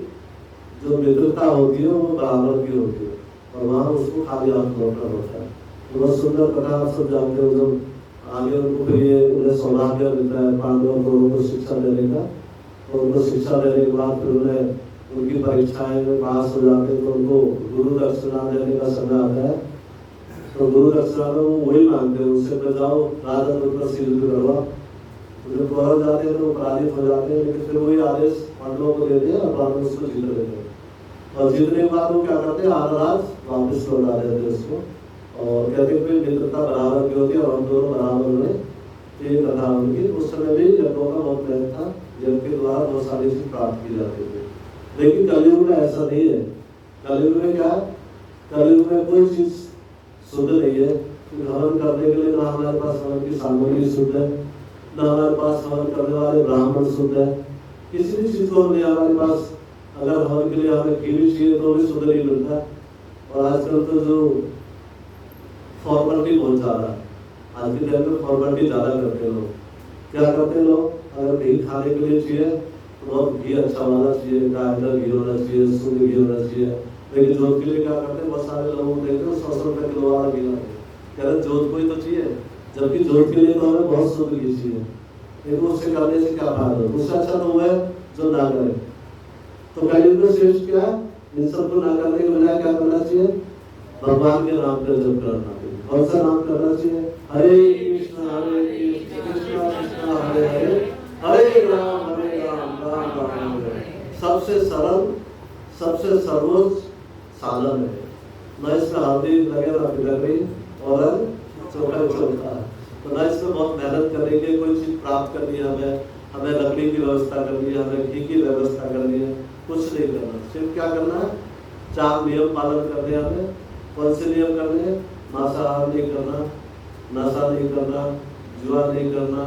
जो मित्रता होती है वो बराबर की होती है और वहाँ उसको खाली हाथ लौटना पड़ता है। तो बहुत सुंदर कथा आप सब जानते हो। जब आगे उनको फिर ये उन्हें सौभाग्य मिलता है पांडव कौरवों को शिक्षा देने का, और उनको शिक्षा देने के बाद फिर उन्हें उनकी परीक्षाएं में पास हो जाते हैं तो उनको गुरु दक्षिणा देने का समय आता है। तो गुरु दक्षिणा में वो वही मांगते हैं उनसे, मैं जाओ राजा दुर्लभ से युद्ध करवा। जब कौरव जाते हैं तो पराजित हो जाते हैं, लेकिन फिर वही आदेश पांडवों को देते हैं और पांडव उसको जीत लेते हैं। और जीतने के बाद वो क्या करते हैं, आधा राज वापस लौटा देते हैं उसको और कहते हैं कि मित्रता बराबर की होती है और हम दोनों बराबर हुए। ये कथा उनकी। उस समय भी यज्ञों का बहुत महत्व था, यज्ञ के द्वारा बहुत सारी चीज प्राप्त की जाती थी। लेकिन कलयुग में ऐसा नहीं है। कलयुग में क्या है, कलयुग में कोई चीज शुद्ध नहीं है। हवन करने के लिए ना हमारे पास हवन की सामग्री शुद्ध है, ना हमारे पास हवन करने वाले ब्राह्मण शुद्ध है, किसी भी चीज को नहीं हमारे पास। अगर हवन के लिए हमें घी भी चाहिए तो भी शुद्ध नहीं मिलता। और आजकल तो जो फॉर्मेलिटी बहुत ज्यादा है, आज के टाइम में फॉर्मेलिटी ज्यादा करते हैं लोग। क्या करते हैं लोग, अगर घी खाने के लिए चाहिए तो बहुत घी अच्छा वाला चाहिए, गाय का घी होना चाहिए, शुद्ध घी होना चाहिए। लेकिन जोत के लिए क्या करते हैं, बहुत सारे लोगों को देखते हैं 100 रुपए किलो वाला घी लाते हैं, कह रहे जोत को ही तो चाहिए, जबकि जोत के लिए तो हमें बहुत शुद्ध घी चाहिए। लेकिन उससे करने से क्या फायदा, उससे अच्छा तो है जो ना करे। तो कलयुग में श्रेष्ठ क्या है, इन सबको ना करने के बजाय क्या करना चाहिए, भगवान के नाम पर जप करना चाहिए। कौन सा नाम करना चाहिए, हरे कृष्ण कृष्ण कृष्ण हरे हरे, हरे राम राम राम हरे। सबसे सरल, सबसे सर्वोच्च साधन है। न इसमें हल्दी लगे ना फिटकरी और चोखा चलता है। तो न इसमें बहुत मेहनत करने के, कोई चीज प्राप्त करनी है हमें लकड़ी की व्यवस्था करनी है, हमें घी की व्यवस्था करनी है, कुछ नहीं करना। सिर्फ क्या करना है, 4 नियम पालन करने हैं हमें। कौन से नियम करने हैं, मांसाहार नहीं करना, नशा नहीं करना, जुआ नहीं करना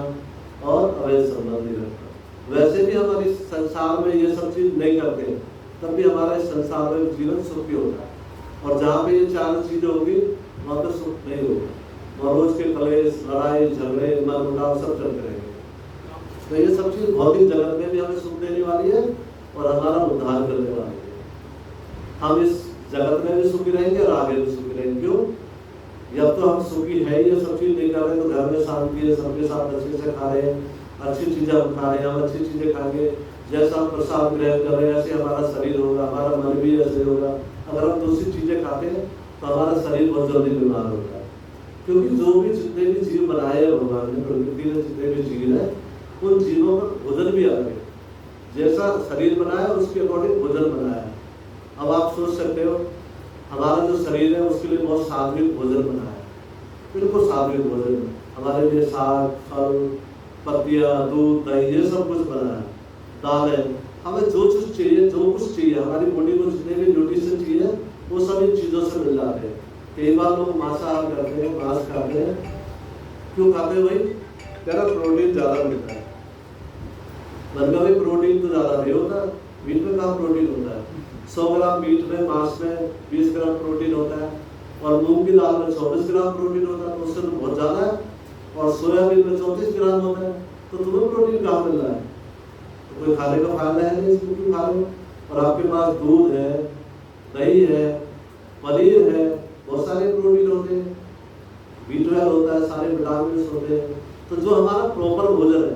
और अवैध संबंध नहीं रखना। वैसे भी हम इस संसार में ये सब चीज नहीं करते, तब भी हमारा इस संसार में जीवन सुखी होता है। और जहाँ पे ये 4 चीजें होगी वहाँ पे सुख नहीं होगा, और रोज के कलेश, लड़ाई झगड़े, मनमुटाव सब चलते रहेंगे। तो ये सब चीज भौतिक जगत में भी हमें सुख देने वाली है और हमारा उद्धार करने वाली है। हम इस जगत में भी सुखी रहेंगे और आगे भी सुखी रहेंगे। क्यों, जब तो हम सुखी है, ये सब चीज नहीं कर रहे तो घर में शांति है, सबके साथ अच्छे से खा रहे हैं, अच्छी चीजें हम खा रहे हैं, हम अच्छी चीजें खाएंगे, जैसा हम प्रसाद ग्रहण कर रहे हैं ऐसे हमारा शरीर होगा, हमारा मन भी ऐसे होगा। अगर हम दूसरी चीजें खाते हैं तो हमारा शरीर बहुत जल्दी बीमार होता है। क्योंकि जो भी जितने भी जीव बनाए हैं भगवान ने, प्रकृति ने जितने भी जीव है, उन जीवों का भोजन भी अलग है। जैसा शरीर बनाया उसके अकॉर्डिंग भोजन बनाया है। अब आप सोच सकते हो, हमारा जो शरीर है उसके लिए बहुत सात्विक भोजन बनाया है, बिल्कुल सात्विक भोजन। हमारे लिए साग, फल, पत्तियां, दूध, दही, ये सब कुछ बनाया है, दाल है। हमें जो चीज चाहिए, जो कुछ चाहिए, हमारी बॉडी को जितने भी न्यूट्रिशन चाहिए वो सब इन चीजों से मिल जाते हैं। कई बार लोग मांसाहार करते हैं, मांस खाते हैं। क्यों खाते हैं भाई, कह रहा प्रोटीन ज्यादा मिलता है। बर्गर में प्रोटीन तो ज्यादा नहीं होता, मीट में कहाँ प्रोटीन होता है। 100 ग्राम मीट में, मांस में 20 ग्राम प्रोटीन होता है, और मूंग की दाल में 24 ग्राम प्रोटीन होता है, तो उससे तो बहुत ज्यादा है। और सोयाबीन में 34 ग्राम होता है, तो तुम्हें प्रोटीन कहाँ मिल रहा है, तो कोई खाने का फायदा है नहीं, इसको क्यों खा रहे हो। और आपके पास दूध है, दही है, पनीर है, बहुत सारे प्रोटीन होते हैं, B12 होता है, सारे विटामिन होते हैं। तो जो हमारा प्रॉपर भोजन है,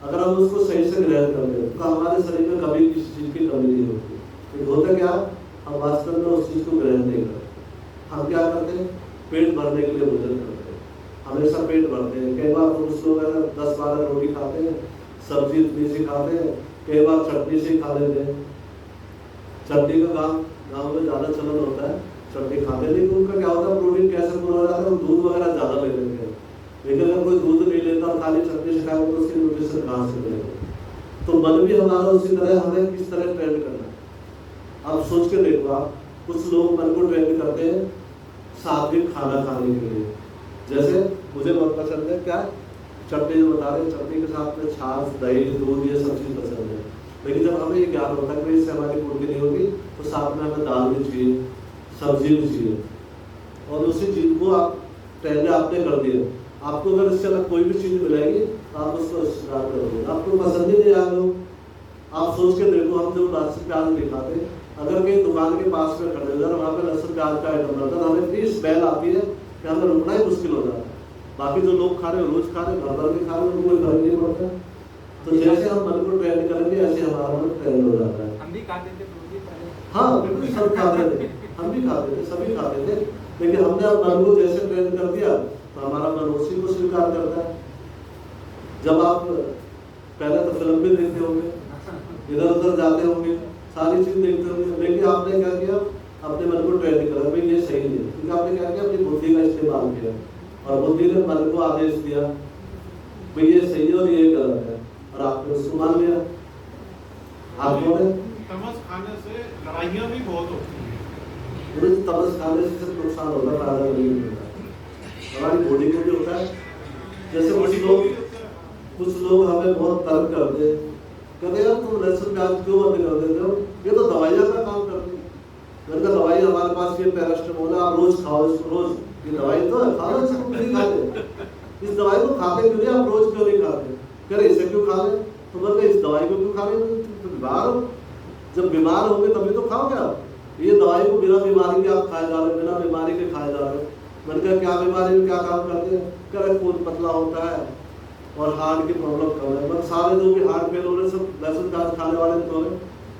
अगर हम उसको सही से ग्रहण करते हैं तो हमारे शरीर में कभी किसी चीज़ की कमी नहीं होती। तो होता क्या, हम वास्तव में उस चीज़ को ग्रहण नहीं करते। हम क्या करते हैं, पेट भरने के लिए भोजन करते हैं, हमेशा पेट भरते हैं। कई बार तो कुछ लोग अगर 10-12 रोटी खाते हैं, सब्जी इतनी सी खाते हैं, कई बार चटनी से खा लेते हैं। चटनी का गाँव में ज़्यादा चलन होता है, चटनी खाते हैं, लेकिन उनका क्या होता है, प्रोटीन कैसे पूरा हो जाता है, दूध वगैरह ज़्यादा ले लेते हैं। लेकिन अगर कोई दूध नहीं लेता और खाली चटनी से खाएगा तो उसकी न्यूट्रिशन कहाँ से मिलेगा। तो मन भी हमारा उसी तरह, हमें किस तरह ट्रेंड करना है। आप सोच के देखो, आप कुछ लोग मन को ट्रेंड करते हैं सात्विक खाना खाने के लिए। जैसे मुझे बहुत पसंद है क्या, चटनी जो बता रहे, चटनी के साथ में छाछ, दही, दूध, ये सब चीज़ पसंद है। लेकिन जब हमें ये ज्ञान होता है कि इससे हमारी पूर्ति नहीं होगी, तो साथ में हमें दाल भी चाहिए, सब्जी भी चाहिए, और उसी चीज़ को आप पहले आपने कर दिया। आपको अगर इससे अलग कोई भी चीज़ मिलेगी तो आप उसको स्वीकार करोगे, आपको पसंद ही नहीं आएगा। आप सोच के देखो, हम जो लहसुन प्याज नहीं खाते, अगर कहीं दुकान के पास में खड़े हो वहाँ पे लहसुन प्याज का आइटम रहता है, हमें इतनी स्मेल आती है कि हमें रुकना ही मुश्किल हो जाता है। बाकी जो लोग खा रहे हैं, रोज खा रहे हैं, घर भर भी खा रहे हैं, उनको कोई फर्क नहीं पड़ता। तो जैसे हम मन को ट्रेंड करेंगे ऐसे हमारा मन ट्रेंड हो जाता है। हम भी खाते थे हाँ बिल्कुल, सब खाते थे, हम भी खाते थे, सभी खाते थे। लेकिन हमने अब मन को जैसे ट्रेंड कर दिया तो हमारा मन उसी को स्वीकार करता है। जब आप पहले तो फिल्म भी देखते होंगे, इधर उधर जाते होंगे, सारी चीज देखते होंगे, लेकिन आपने क्या किया, अपने मन को ट्रेंड करा, भाई ये सही नहीं है, क्योंकि आपने क्या किया, अपनी बुद्धि का इस्तेमाल किया और बुद्धि ने मन को आदेश दिया भाई ये सही है और ये गलत है, और आपने उसको मान लिया। आपको तमस खाने से लड़ाइयाँ भी बहुत होती हैं। तमस खाने से सिर्फ नुकसान होता है, फायदा नहीं होता। हमारी बॉडी को भी होता है। जैसे कुछ लोग हमें बहुत तर्क करते हैं, कहते यार तुम लहसुन प्याज क्यों बंद कर देते हो, ये तो दवाइयाँ का काम करती है। मैंने कहा दवाई हमारे पास ये पैरास्टामोल है, आप रोज खाओ इसको, रोज ये दवाई तो है, खाओ इसको, नहीं खाते इस दवाई को खाते क्यों नहीं, आप रोज क्यों नहीं खाते, कह रहे इसे क्यों खा ले, तो बोलते इस दवाई को क्यों खा ले, तो बीमार हो, जब बीमार होंगे तभी तो खाओगे आप, ये दवाई को बिना बीमारी के आप खाए जा रहे, बिना बीमारी के खाए जा रहे। मैंने कहा क्या बीमारी में क्या काम करते हैं, कह रहे खून पतला होता है और हार्ट की प्रॉब्लम कम है। मतलब सारे जो भी हार्ट फेल हो रहे सब लहसुन प्याज खाने वाले तो हैं,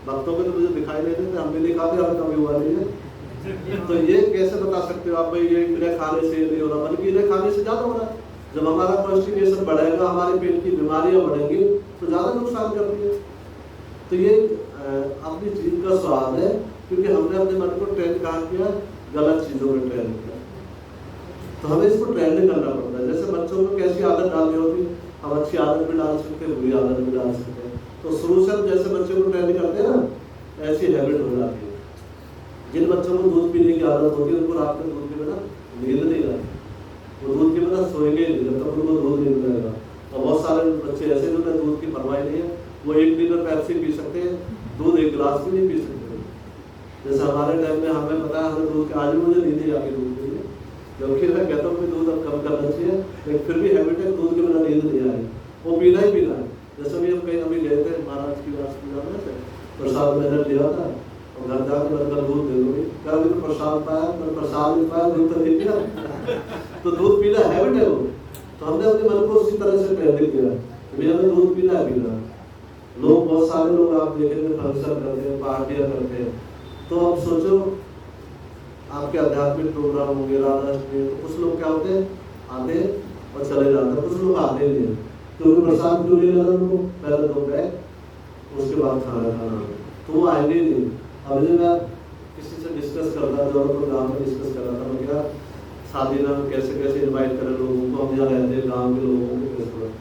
भक्तों में तो मुझे दिखाई नहीं देते, हम भी नहीं खाते, हमें कभी हुआ नहीं है। तो ये कैसे बता सकते हो आप भाई ये इन्हें खाने से नहीं हो रहा, बल्कि इन्हें खाने से ज़्यादा हो रहा है। जब हमारा कॉन्स्टिपेशन बढ़ेगा, हमारे पेट की बीमारियां बढ़ेंगी तो ज़्यादा नुकसान करती है। तो ये अपनी जीभ का स्वाद है, क्योंकि हमने अपने मन को ट्रेंड कहाँ किया, गलत चीज़ों में ट्रेंड किया। तो हमें इसको ट्रेंड करना पड़ता है। जैसे बच्चों को कैसी आदत डालनी होती, हम अच्छी आदत भी डाल सकते हैं, बुरी आदत भी डाल सकते हैं। तो शुरू से हम जैसे बच्चों को ट्रेंड करते हैं ना, ऐसी हैबिट हो जाती है। जिन बच्चों को दूध पीने की आदत होती है, उनको रात में दूध के बिना नींद नहीं आती, वो दूध के बिना सोएंगे नहीं जब तक उनको दूध नहीं मिलेगा। और बहुत सारे बच्चे ऐसे जो दूध की परवाह नहीं है, वो 1 लीटर पेप्सी पी सकते हैं, दूध 1 गिलास भी नहीं पी सकते। जैसे हमारे टाइम में हमें पता है, हमें दूध के आज भी मुझे नींद नहीं आती दूध के लिए, जबकि मैं कहता हूँ कि दूध अब कम करना चाहिए, लेकिन फिर भी हैबिट है, दूध के बिना नींद नहीं आई, वो पीना ही पीना है। जैसे भी हम कहीं अभी गए थे महाराज की राष्ट्र से, प्रसाद मैंने लिया था और घर जाकर मैंने दूध दे दो, क्या अभी तो प्रसाद पाया, मैं प्रसाद नहीं पाया, दूध तो नहीं पिया। तो दूध पीना हैबिट है वो, तो हमने अपने मन को उसी तरह से ट्रेनिंग किया, भैया हमें दूध पीना है, पीना। लोग बहुत सारे लोग आप देखेंगे फंक्शन करते हैं, पार्टियाँ करते हैं, तो अब सोचो आपके आध्यात्मिक प्रोग्राम होंगे, राधा अष्टमी, तो कुछ लोग क्या होते हैं, आते और चले जाते हैं, कुछ लोग आते नहीं, क्योंकि प्रसाद क्यों नहीं लगा उनको, पहले तो गए उसके बाद खाना खाना, तो वो आएंगे नहीं। अब जब मैं किसी से डिस्कस करता, जो प्रोग्राम में डिस्कस कर रहा था, मैं क्या शादी में कैसे कैसे इन्वाइट करें लोगों को, हम जहाँ रहते हैं गाँव के लोगों को कैसे,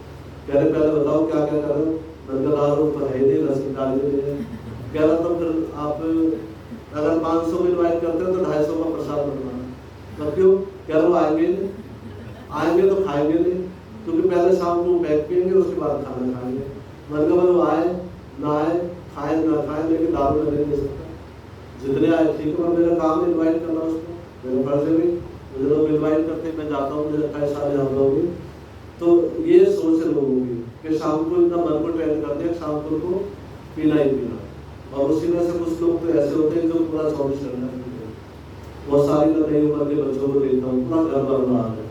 कह रहे पहले बताओ क्या क्या करें, मैंने कहा तो है नहीं, रस्म डाली नहीं है, कह रहा था फिर आप अगर 500 में इन्वाइट करते हैं तो 250 का प्रसाद बनवाना, मतलब क्यों, कह रहा आएंगे नहीं, आएंगे तो खाएंगे नहीं, क्योंकि पहले शाम को बैठ पिएंगे उसके बाद खाना खाएंगे। मतलब वो आए ना आए, खाए ना खाए, लेकिन दारू में नहीं दे सकता, जितने आए ठीक है, मेरा काम है इन्वाइट करना उसको, मेरे फर्ज है भी, मुझे लोग इन्वाइट करते मैं जाता हूँ, मुझे लगता है सारे हम लोग भी। तो ये सोच है लोगों की कि शाम को इतना मन को ट्रेन कर दिया, शाम को उनको पीना ही पीना, और उसी में से कुछ लोग तो ऐसे होते हैं जो पूरा 24 घंटा पीते हैं। बहुत सारी नई उम्र के बच्चों को देखता हूँ, पूरा घर भर रहा है,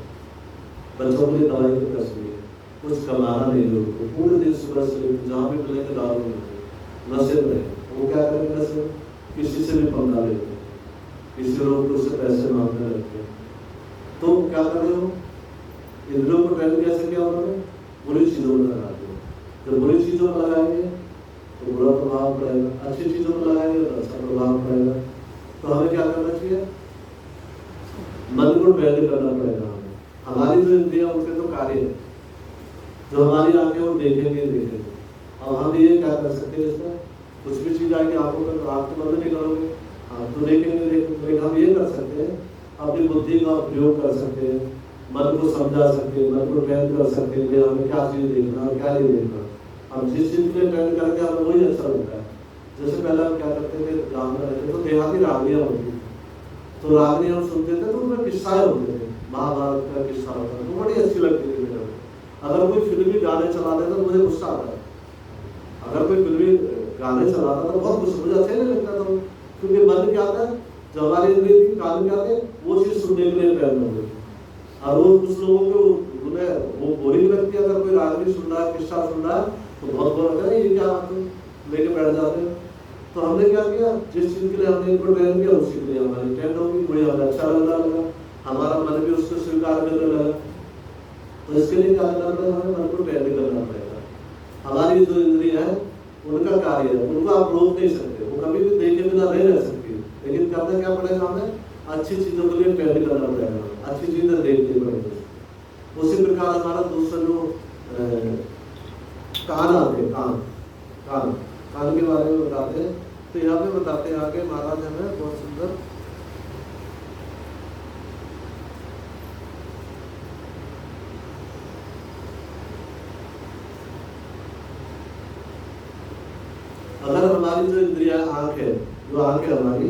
बच्चों के लिए दवाई की तस्वीर है, कुछ कमाना नहीं लोगों को, पूरे दिन सुबह से लेकर जहाँ भी मिलेंगे दारू में नशे में। वो क्या करेंगे? नशे किसी से भी पंगा लेते हैं, किसी लोग को उससे पैसे मांगने लगते हैं। तो क्या करें हो? इंद्रियों को ट्रेन कैसे किया उन्होंने? बुरी चीजों में लगा दिया। जब बुरी चीजों में लगाएंगे तो बुरा प्रभाव पड़ेगा, अच्छी चीजों में लगाएंगे तो अच्छा प्रभाव पड़ेगा। तो हमें क्या करना चाहिए? मन को ट्रेन करना पड़ेगा हमें। हमारी जो इंद्रियां उनके तो कार्य है, जो हमारी आंखें वो देखेंगे। अब हम ये क्या कर सकते हैं? इसमें कुछ भी चीज आएगी आंखों पर तो आप तो बंद नहीं करोगे, आप तो देखेंगे। हम ये कर सकते हैं, अपनी बुद्धि का प्रयोग कर सकते हैं, मन को समझा सकते हैं, मन को ट्रेन कर सकते हैं कि हमें क्या चीज देखना और क्या नहीं देखना। हम जिस चीज के लिए ट्रेन करके हमें वही अच्छा लगता है। जैसे पहले हम क्या करते थे, गाँव में रहते तो देहाती रागनियाँ होती थी, तो रागनी हम सुनते थे तो उनमें किस्साएं होते थे, महाभारत का किस्सा होता था, तो बड़ी अच्छी लगती थी मुझे। अगर कोई फिल्मी गाने चला देता तो मुझे गुस्सा आता है। अगर कोई फिल्मी गाने चलाता था बहुत गुस्सा, मुझे अच्छा नहीं लगता था, क्योंकि मन क्या था, जो हमारी इंद्रिय थी, कान क्या थे, वो चीज सुनने के लिए प्रेरणा हुई। और वो कुछ लोगों को उन्हें वो बोरिंग लगती है। अगर कोई रागनी सुन रहा है, किस्सा सुन रहा है तो बहुत बोर होता है, ये क्या बात है, लेके बैठ जाते हैं। तो हमने क्या किया, जिस चीज के लिए हमने इनको ट्रेन किया उसी के लिए हमारी ट्रेन होगी, मुझे हमें अच्छा लगा, हमारा मन भी उसको स्वीकार करने लगा। तो इसके लिए क्या करना पड़ेगा? हमें मन को ट्रेन करना पड़ेगा। हमारी जो इंद्रिय है उनका कार्य है, उनको आप रोक नहीं सकते, वो कभी भी देखे बिना नहीं रह सकती। लेकिन करना क्या पड़ेगा? हमें अच्छी चीजों के लिए ट्रेन करना पड़ेगा, अच्छी चीजें देखनी पड़ेगी। उसी प्रकार हमारा दूसरा जो कान आते हैं, कान के बारे में बताते हैं। तो यहाँ पे बताते हैं आगे महाराज हमें बहुत सुंदर, अगर हमारी जो इंद्रिया आंख है, जो आंख है हमारी,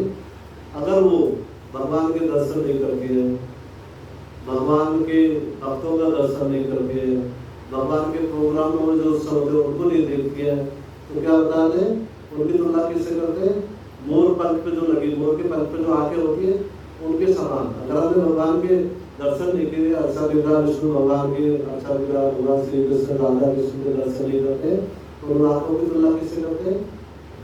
अगर वो भगवान के दर्शन नहीं करती है, भगवान के भक्तों का दर्शन नहीं करती है, भगवान के प्रोग्रामों में जो उत्सव होते हैं उनको नहीं देखती है, तो क्या बताते हैं? उनकी तुलना किससे करते हैं? मोर पंख पे जो लगी, मोर के पंख पे जो आंखें होती है उनके समान। अगर हमने भगवान के दर्शन नहीं किए, अच्छा विग्रह विष्णु भगवान के, अच्छा विग्रह भगवान श्री कृष्ण राधा कृष्ण के दर्शन नहीं करते, तो उन आंखों की तुलना किससे करते हैं?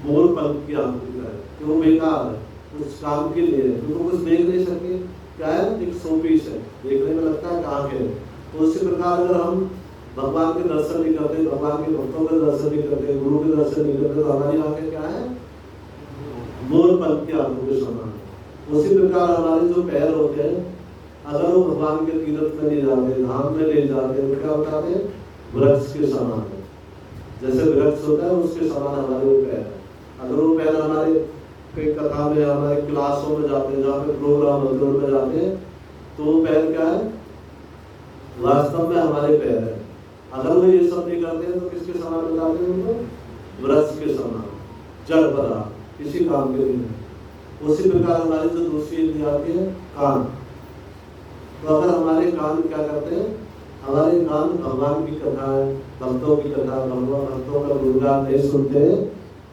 मोर पंख की आंख की तरह, कि वो बेकार है, उस काम के लिए उनको कुछ देख नहीं सकती। क्या है? एक शोपीस है, देखने में लगता है आंख है। तो उसी प्रकार अगर हम भगवान के दर्शन नहीं करते, भगवान के भक्तों के दर्शन नहीं करते, गुरु के दर्शन नहीं करते, तो हमारी आंखें क्या है? मोर पंख की आंखों के समान है। उसी प्रकार हमारे जो पैर होते हैं, अगर वो भगवान के तीर्थ में ले जाते, धाम में ले जाते, तो क्या बताते हैं? वृक्ष के समान है। जैसे वृक्ष होता है उसके समान हमारे वो पैर है। अगर वो पैर हमारे कई कथा में, हमारे क्लासों में जाते हैं, जहाँ पे प्रोग्राम होते हैं, उनमें जाते हैं, तो वो पैर क्या है? वास्तव में हमारे पैर है। अगर वो ये सब नहीं करते हैं तो किसके समान बताते हैं उनको? वृक्ष के समान, जड़ पदार्थ, किसी काम के लिए। उसी प्रकार हमारी जो दूसरी इंद्रियां आती है, कान। तो अगर हमारे कान क्या करते हैं? हमारे कान भगवान की कथा है, भक्तों की कथा, भगवान भक्तों का गुणगान नहीं सुनते हैं,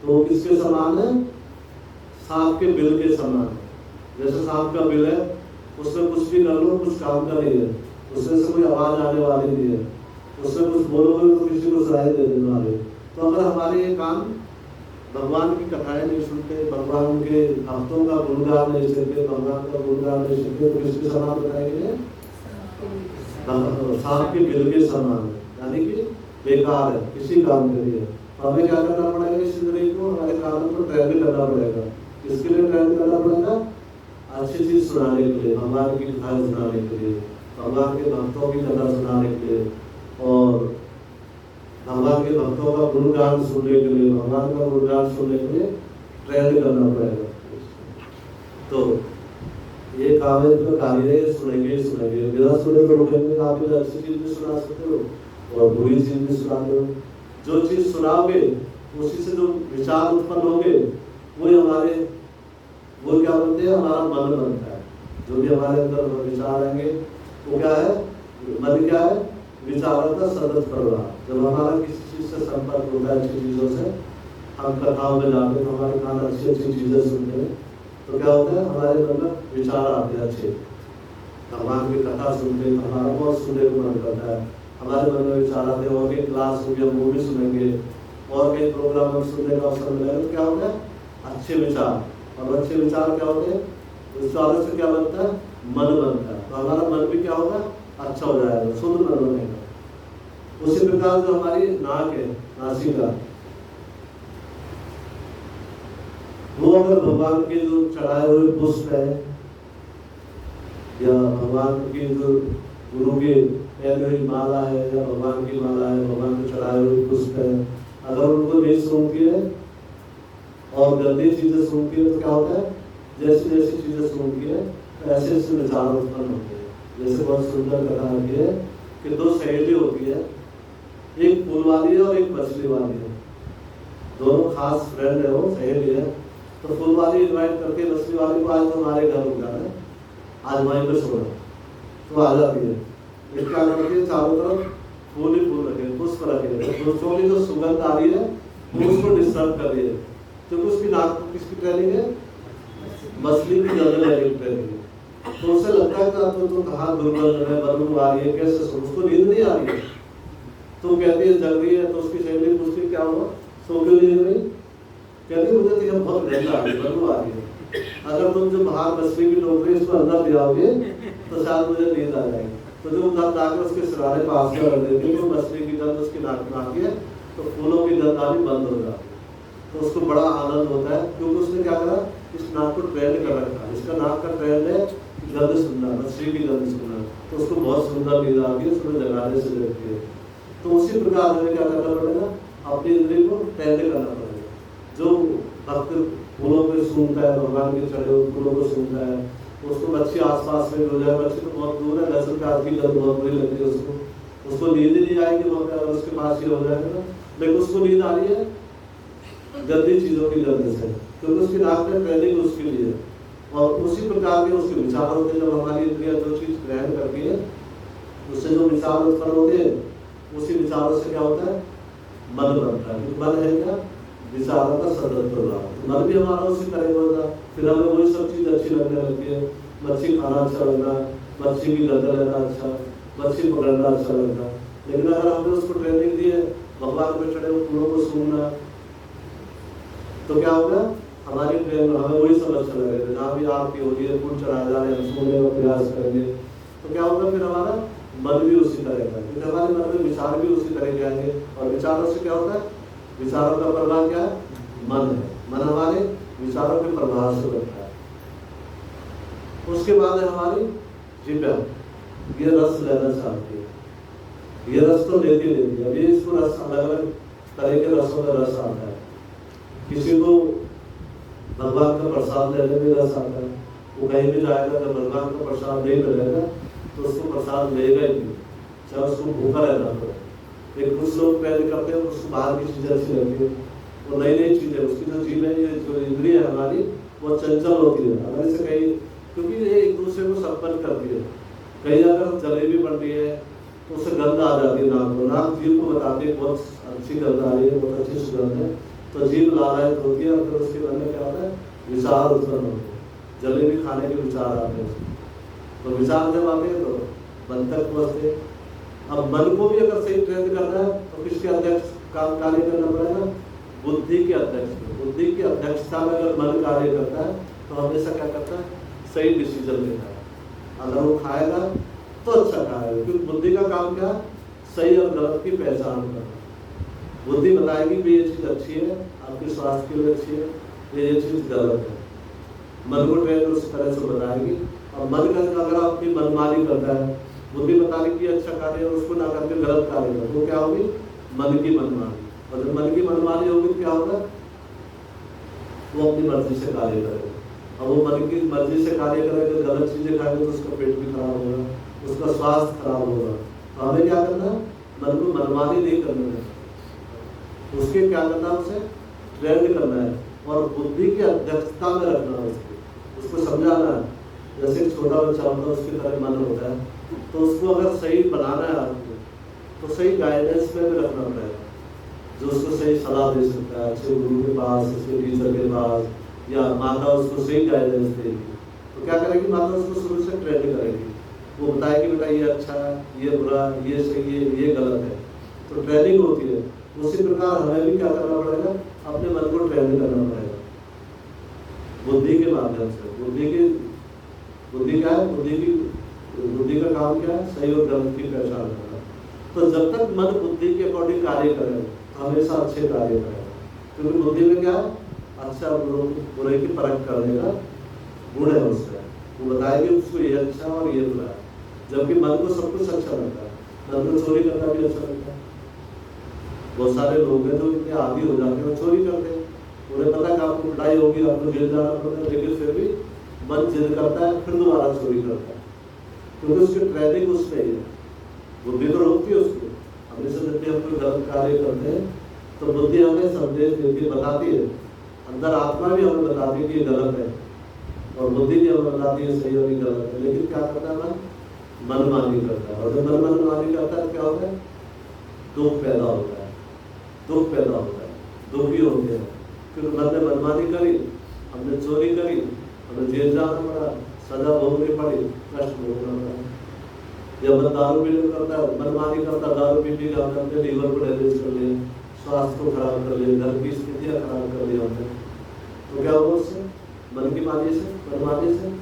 तो वो किसके समान है? सांप के बिल के समान है। जैसे सांप का बिल है, उसमें कुछ भी कर लो कुछ काम का नहीं है, उसमें से कोई आवाज आने वाली नहीं है, उसमें कुछ बोलोगे तो किसी को सुनाई दे देने वाले। तो अगर हमारे ये कान भगवान की कथाएं नहीं सुनते, भगवान के भक्तों का गुणगान नहीं सुनते, भगवान का गुणगान नहीं सुनते, तो किसके समान बताएंगे? सांप के बिल के समान है, यानी कि बेकार है, किसी काम के लिए। हमें क्या करना पड़ेगा? इस इंद्रिय को, हमारे कानों को ट्रेन करना पड़ेगा। किसके लिए ट्रेन करना पड़ेगा? अच्छी चीज सुनाने के लिए, भगवान की कथा सुनाने के लिए, भगवान के भक्तों की कथा सुनाने के लिए, और भगवान के भक्तों का गुणगान सुनने के लिए, भगवान का गुणगान सुनने के लिए ट्रेन करना पड़ेगा। तो ये काम है, इसका कार्य है, सुनेंगे ही सुनेंगे, बिना सुने तो रुकेंगे। आप अच्छी चीज भी सुना सकते हो और बुरी चीज भी सुनाते हो। जो चीज सुनाओगे उसी से जो विचार उत्पन्न होंगे वही हमारे, वो क्या बनते हैं? हमारा मन बनता है। जो भी हमारे अंदर विचार आएंगे वो क्या है? मन क्या है? विचारों का सतत प्रवाह। जब हमारा किसी चीज से संपर्क होता है, अच्छी चीजों से, हम कथाओं में जाते हैं, हमारे कान अच्छी अच्छी चीजें सुनते हैं, तो क्या होता है? हमारे मन में विचार आते हैं अच्छे। भगवान की कथा सुनते हैं, हमारा बहुत सुनने को मन करता है, हमारे मन में विचार आते हैं, और कहीं क्लास होगी हम वो भी सुनेंगे, और कहीं प्रोग्राम हम सुनने का अवसर मिलेगा, तो क्या होगा अच्छे विचार, और अच्छे विचार क्या होते हैं, विचारों से क्या बनता है, मन बनता है, तो हमारा मन भी क्या होगा, अच्छा हो जाएगा, शुद्ध मन बनेगा। उसी प्रकार जो हमारी नाक है, नासिका, वो अगर भगवान के जो चढ़ाए हुए पुष्प है, या भगवान की जो गुरु के पहले हुई माला है, या भगवान की माला है, भगवान को चढ़ाए हुए पुष्प है, अगर उनको नहीं सूंघती है और गंदी चीजें सूंघती है, तो क्या होता है, जैसी जैसी चीजें सूंघती है ऐसे ऐसे विचार उत्पन्न होते हैं। जैसे बहुत सुंदर कथा आती है कि दो सहेली होती है, एक फूल वाली है और एक मछली वाली है, दोनों खास फ्रेंड है, वो सहेली है। तो फूल वाली इन्वाइट करके मछली वाली को, आज तो हमारे घर रुक जाना है, आज वहीं पे सोना, तो आ जाती है। ये क्या करती है, चारों तरफ फूल ही फूल रखे, पुष्प रखे, पुष्पों की जो सुगंध आ रही है वो उसको डिस्टर्ब कर रही है, क्योंकि उसकी नाक को किसकी ट्रेनिंग है, मछली की जल्द लेने की ट्रेनिंग है। तो उसे लगता है कि तो कहाँ दुर्गंध है, बदबू आ रही है, कैसे सो, उसको नींद नहीं आ रही है, तो कहती है जग रही है। तो उसकी सहेली पूछती क्या हुआ, सो क्यों नींद नहीं, कहती मुझे तो यह बहुत गंध आ रही है, बदबू आ रही है, अगर तुम जो बाहर मछली की टोकरी इसको अंदर ले आओगे तो शायद मुझे नींद आ जाएगी। तो जो उधर जाकर उसके सिराने पास में रख देती है, मछली की गंध उसकी नाक में आती है, तो फूलों की गंध आनी बंद हो जाती है। तो उसको बड़ा आनंद होता है, क्योंकि उसने क्या करा, इस नाक को ट्रेंड कर रखा है, इसका नाक का ट्रेंड है गंध सुनना, मछली की गंध सुनना, तो उसको बहुत सुंदर नींद आती है, उसमें जगाने से लगती है। तो उसी प्रकार हमें क्या करना पड़ेगा, अपनी इंद्रिय को ट्रेंड करना पड़ेगा। जो भक्त फूलों को सूंघता है, भगवान के चढ़े हुए फूलों को सूंघता है, उसको मच्छी आसपास में हो जाए, मच्छी तो बहुत दूर है, लहसुन प्याज की गंध बहुत बुरी लगती है उसको नींद ही नहीं आएगी वहाँ पे, अगर उसके पास ही हो जाएगा ना, लेकिन उसको नींद आ रही है गंदी चीजों की गंध से, क्योंकि उसकी नाक में ट्रेनिंग उसके लिए। और उसी प्रकार के उसके विचार होते हैं, जब हमारी इंद्रिया जो चीज ग्रहण करती है उससे जो विचार उत्पन्न होते हैं, उसी विचारों से क्या होता है, मन बनता है। मन है क्या, विचारों का सतत प्रभाव। मन भी हमारा उसी तरह होगा, फिर हमें वही सब चीज अच्छी लगने लगती है, मच्छी खाना अच्छा लगना, मच्छी की गंध लेना अच्छा, मच्छी पकड़ना अच्छा लगना। लेकिन अगर हमने उसको ट्रेनिंग दी है भगवान पे चढ़े हुए फूलों को सूंघना, तो क्या होगा, हमारी ट्रेन हमें वही सब अच्छा लगेगा। जहाँ भी आपकी होती है फूल चढ़ाए जा रहे हैं, हम सूंघने का प्रयास करेंगे, तो क्या होगा, फिर हमारा मन भी उसी तरह का, क्योंकि हमारे मन में विचार भी उसी तरह के आएंगे। और विचारों से क्या होता है, विचारों का प्रभाव क्या है, मन है, मन हमारे विचारों के प्रभाव से बनता है। उसके बाद है हमारी जिह्वा, ये रस लेना चाहती है, ये रस तो लेती है। अभी इसको रस अलग अलग तरह के रसों का रस आता है। किसी को भगवान का प्रसाद लेने में रस आता है, वो कहीं भी जाएगा तो भगवान का प्रसाद नहीं मिलेगा तो उसको प्रसाद लेगा ही नहीं, चाहे उसको भूखा रहना पड़े। लेकिन कुछ लोग पहले करते हैं, उसको बाहर की चीजें अच्छी लगती है, वो नई नई चीजें, उसकी जो चीजें, जो इंद्रिय है हमारी, वो चंचल होती है। अगर इसे कहीं, क्योंकि ये एक दूसरे को संपन्न करती है, कहीं अगर जलेबी बन रही है तो उससे गंध आ जाती है नाक को, नाक जीव को बताती है बहुत अच्छी गंध आ रही है, बहुत अच्छी सुगंध है, तो जीव लालायित होती है। और फिर उसके मन में क्या होता है, विचार उत्पन्न होते हैं, जलेबी खाने के विचार आते हैं। तो विचार जब आते हैं तो मन तक पहुँचते। अब मन को भी अगर सही ट्रेन करना है तो किसके अध्यक्ष काम कार्य करना पड़ेगा, बुद्धि के अध्यक्ष। बुद्धि की अध्यक्षता में अगर मन कार्य करता है तो हमेशा क्या करता है, सही डिसीजन लेता है। अगर वो खाएगा तो अच्छा खाएगा, क्योंकि बुद्धि का काम क्या, सही और गलत की पहचान करना। बुद्धि बताएगी कि ये चीज अच्छी है, आपके स्वास्थ्य के लिए अच्छी है, ये चीज गलत है। मन को ट्रेन उस तरह से बताएगी। और मन का अगर आप अपनी मनमानी करता है, बुद्धि बताने की अच्छा कार्य है, उसको ना करके गलत कार्य कर, वो क्या होगी, मन की मनमानी। और जब मन की मनमानी होगी तो क्या होगा, वो अपनी मर्जी से कार्य करेगा। और वो मन की मर्जी से कार्य करेगा, गलत चीजें खाएगा तो उसका पेट भी खराब होगा, उसका स्वास्थ्य खराब होगा। तो हमें क्या करना है, मन को मनमानी नहीं करना है, उसके क्या करना है, उसे ट्रेंड करना है और बुद्धि की अध्यक्षता में रखना है। उसको समझाना है, जैसे छोटा बच्चा होता है उसकी तरह मन होता है, तो उसको अगर सही बनाना है आपको तो सही गाइडेंस में भी रखना पड़ेगा, जो उसको सही सलाह दे सकता है, अच्छे गुरु के पास, अच्छे टीचर के पास, या माता उसको सही गाइडेंस देगी। तो क्या करेगी माता, उसको शुरू से ट्रेंड करेगी वो बताए कि बेटा ये अच्छा है, ये बुरा, ये सही है, ये गलत है। तो ट्रेनिंग होती है। उसी प्रकार हमें भी क्या करना पड़ेगा, अपने मन को ट्रेन करना पड़ेगा बुद्धि के माध्यम से। बुद्धि क्या है, बुद्धि का काम क्या है, सही और गलत की पहचान करना। तो जब तक मन बुद्धि के अकॉर्डिंग कार्य करेगा हमेशा अच्छे कार्य करेगा, क्योंकि बुद्धि में क्या है, अच्छा बुरे की परख करने का गुण है उसका। वो बताएगी उसको ये अच्छा और ये बुरा है, जबकि मन को सब कुछ अच्छा लगता है। मन को चोरी करना भी अच्छा लगता है। बहुत सारे लोग हैं जो इतने आदी हो जाते हैं, चोरी करते हैं, उन्हें पता है कि आपको पिटाई होगी, आपको जेल जाना पड़ता है, लेकिन फिर भी मन जिद करता है, फिर दोबारा चोरी करता है, क्योंकि उसकी ट्रेनिंग उसमें ही है। बुद्धि तो रोकती है उसको। हमेशा जब भी हम कोई गलत कार्य करते हैं तो बुद्धि हमें संदेश देती है, बताती है। अंदर आत्मा भी हमें बताती है कि ये गलत है, और बुद्धि भी हमें बताती है सही और गलत है। लेकिन क्या करता है मन, मनमानी करता है। और जब मन मनमानी करता है क्या होता है, दुख पैदा होता है। दुख पैदा होता है, दुखी होते हैं, क्योंकि मन ने मनमानी करी, हमने चोरी करी, हमें जेल जाना पड़ा, सजा भोगनी पड़ी, कष्ट भोगना पड़ा। जब मन दारू पीने करता है, मनमानी करता है, दारू पी के हमने अपने लीवर को डैमेज कर लिया, स्वास्थ्य को खराब कर लिया, घर की स्थितियाँ खराब कर लिया हमने, तो क्या होगा उससे, मन की मानी से, मनमानी से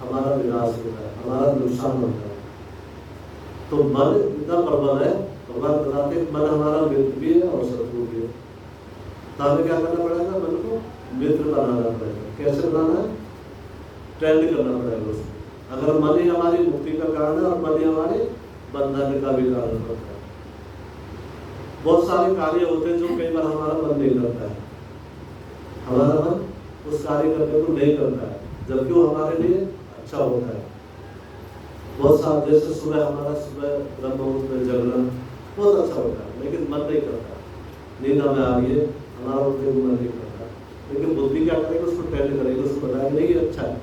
हमारा विनाश होता है, हमारा नुकसान होता है। तो मन इतना प्रबल है, भगवान बताते हैं मन हमारा मित्र भी है और शत्रु भी है। तो हमें क्या करना पड़ेगा, मन को मित्र बनाना पड़ेगा। कैसे बनाना है, ट्रेंड करना पड़ेगा उसको। अगर मन ही हमारी मुक्ति का कारण है और मन ही हमारे बंधन का भी कारण होता है। बहुत सारे कार्य होते हैं जो कई बार हमारा मन नहीं करता है, हमारा मन उस कार्य करने को नहीं करता है, जबकि वो हमारे लिए अच्छा होता है। बहुत सारे, जैसे सुबह ब्रह्म मुहूर्त में जगना बहुत अच्छा होता है, लेकिन मन नहीं करता। नींद हमें आ रही है, हमारा उठने को मन नहीं करता, लेकिन बुद्धि क्या करेगी, उसको ट्रेंड करेगी, उसको बताएगी नहीं ये अच्छा है।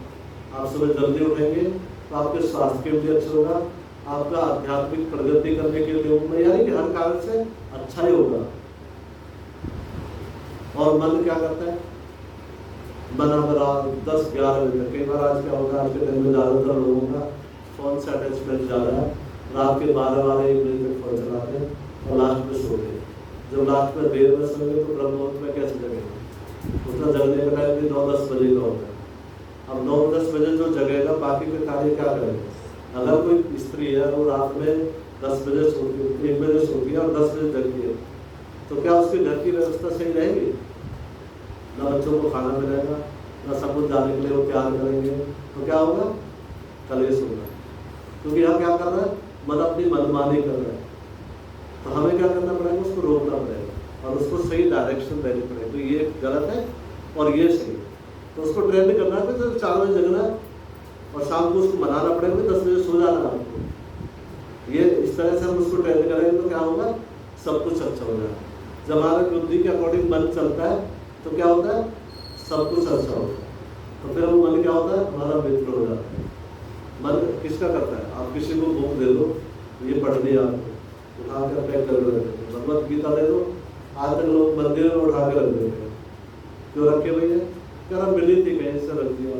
आप सुबह जल्दी उठेंगे तो आपके स्वास्थ्य के लिए अच्छा होगा, आपका आध्यात्मिक प्रगति करने के लिए होगा, यानी कि हर कारण से अच्छा ही होगा। और मन क्या करता है, मन रात 10-11 बजे, कई बार आज क्या होता है, आज के टाइम में ज़्यादातर लोगों का फोन से अटैचमेंट ज़्यादा है, रात के 12-1 बजे तक फोन चलाते हैं और लास्ट में सोते हैं। जब लास्ट में देर में सोएंगे तो ब्रह्म मुहूर्त में कैसे जगेंगे, उतना जगने का टाइम भी 9-10 बजे का होता है। अब 9-10 बजे जो जगेगा बाकी के कार्य क्या करेगा। अगर कोई स्त्री है वो रात में 10 बजे सोती है, 1 बजे सोती है और 10 बजे जगती है, तो क्या उसके घर की व्यवस्था सही रहेगी, ना बच्चों को खाना मिलेगा, ना सब कुछ जाने के लिए वो प्यार करेंगे, तो क्या होगा, कलेश होगा। क्योंकि यहाँ क्या कर रहा है, मन अपनी मनमानी कर रहा है। तो हमें क्या करना पड़ेगा, उसको रोकना पड़ेगा और उसको सही डायरेक्शन देनी पड़ेगी। तो ये गलत है और ये सही, तो उसको ट्रेंड करना है। तो 4 बजे जगना है और शाम को उसको मनाना पड़ेगा, 10 बजे सो जाना आपको। ये इस तरह से हम उसको ट्रेंड करेंगे तो क्या होगा, सब कुछ अच्छा हो जाएगा। जब हमारे बुद्धि के अकॉर्डिंग मन चलता है तो क्या होता है, सब कुछ अच्छा होता है। तो फिर वो मन क्या होता है, हमारा मित्र हो जाता है। मन किसका करता है, आप किसी को बुक दे दो, ये पढ़ दिया आपको, उठा कर पैक कर देते। भगवत गीता दे दो, आज तक लोग मंदिर में उठा के रख देते हैं। क्यों रखे भैया, क्या मिली थी कहीं से रख दिया।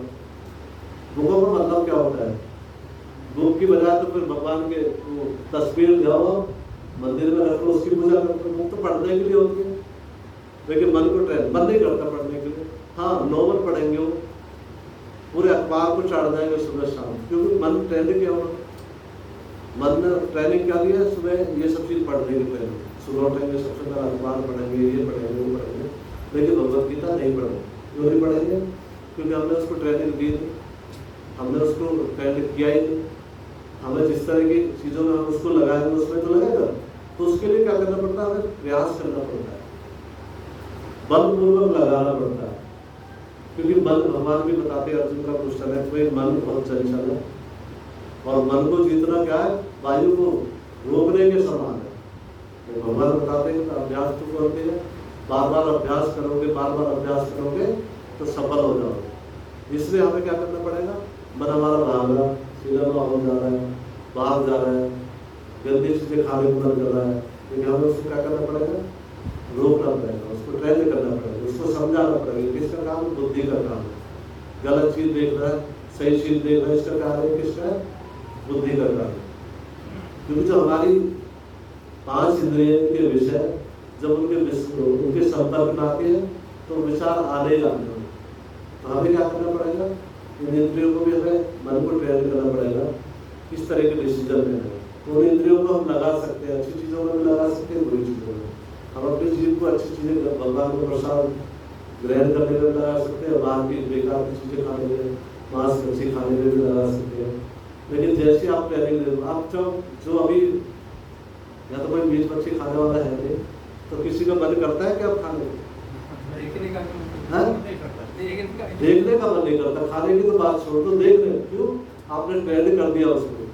बुकों का मतलब क्या होता है, बुक की बजाय तो फिर भगवान के तस्वीर जाओ मंदिर में रख लो, उसकी पूजा करो। बुक तो पढ़ने के लिए होती है, लेकिन मन को ट्रेन मन नहीं करता पढ़ने के लिए। हाँ, नॉवल पढ़ेंगे, वो पूरे अखबार को चढ़ जाएंगे सुबह शाम, क्योंकि मन ट्रेंड क्या होगा, मन ने ट्रेनिंग क्या दिया, सुबह ये सब चीज़ पढ़ने के पहले सुबह उठेंगे, सबसे पहले अखबार पढ़ेंगे, ये पढ़ेंगे, वो पढ़ेंगे, लेकिन भगवत गीता नहीं पढ़ेंगे। क्यों नहीं पढ़ेंगे, क्योंकि हमने उसको ट्रेनिंग दी नहीं, हमने उसको ट्रेंड किया ही नहीं। हमें जिस तरह की चीज़ों में हम उसको लगाएंगे उसमें तो लगेगा, तो उसके लिए क्या करना पड़ता है, हमें प्रयास करना पड़ता है, बलपूर्वक लगाना पड़ता है। क्योंकि मन, भगवान भी बताते हैं, अर्जुन का क्वेश्चन है, तो मन बहुत चंचल है और मन को जीतना क्या है, वायु को रोकने के समान है। तो भगवान बताते हैं अभ्यास तो करते हैं, बार बार अभ्यास करोगे, बार बार अभ्यास करोगे तो सफल हो जाओगे। इसलिए हमें क्या करना पड़ेगा, मन हमारा भाग रहा, सिनेमा हो जा रहा है, बाहर जा रहा है, गंदी चीज़ें खाने को मन कर रहा है, लेकिन हमें उसको क्या करना पड़ेगा, रोकना पड़ेगा, उसको ट्रेन करना पड़ेगा, उसको समझाना पड़ेगा। किसका काम, बुद्धि का काम है। गलत चीज़ देख रहा है, सही चीज़ देख रहा है, इसका कार्य किसका है, बुद्धि का कार्य। क्योंकि जो हमारी 5 इंद्रियों के विषय जब उनके संपर्क में आते हैं तो विचार आने ही आते हैं। तो हमें क्या करना पड़ेगा, इन इंद्रियों को भी हमें मन को ट्रेन करना पड़ेगा किस तरह के डिसीजन में है। तो उन इंद्रियों को हम लगा सकते हैं, अच्छी चीज़ों में भी लगा सकते हैं, बुरी चीज़ों में। हम अपने जीव को अच्छी चीज़ें भगवान को प्रसाद ग्रहण करने में लगा सकते हैं, बाहर की बेकार की चीज़ें खाने में, मांस मछली खाने में भी लगा सकते हैं। लेकिन जैसे आप ट्रेनिंग आप जो अभी या तो कोई मीट मछली खाने वाला है नहीं, तो किसी का मन करता है कि आप खाने देखने का मन नहीं करता, खाने की तो बात छोड़ दो, देख रहे। क्यों? आपने ट्रेन कर दिया उसको,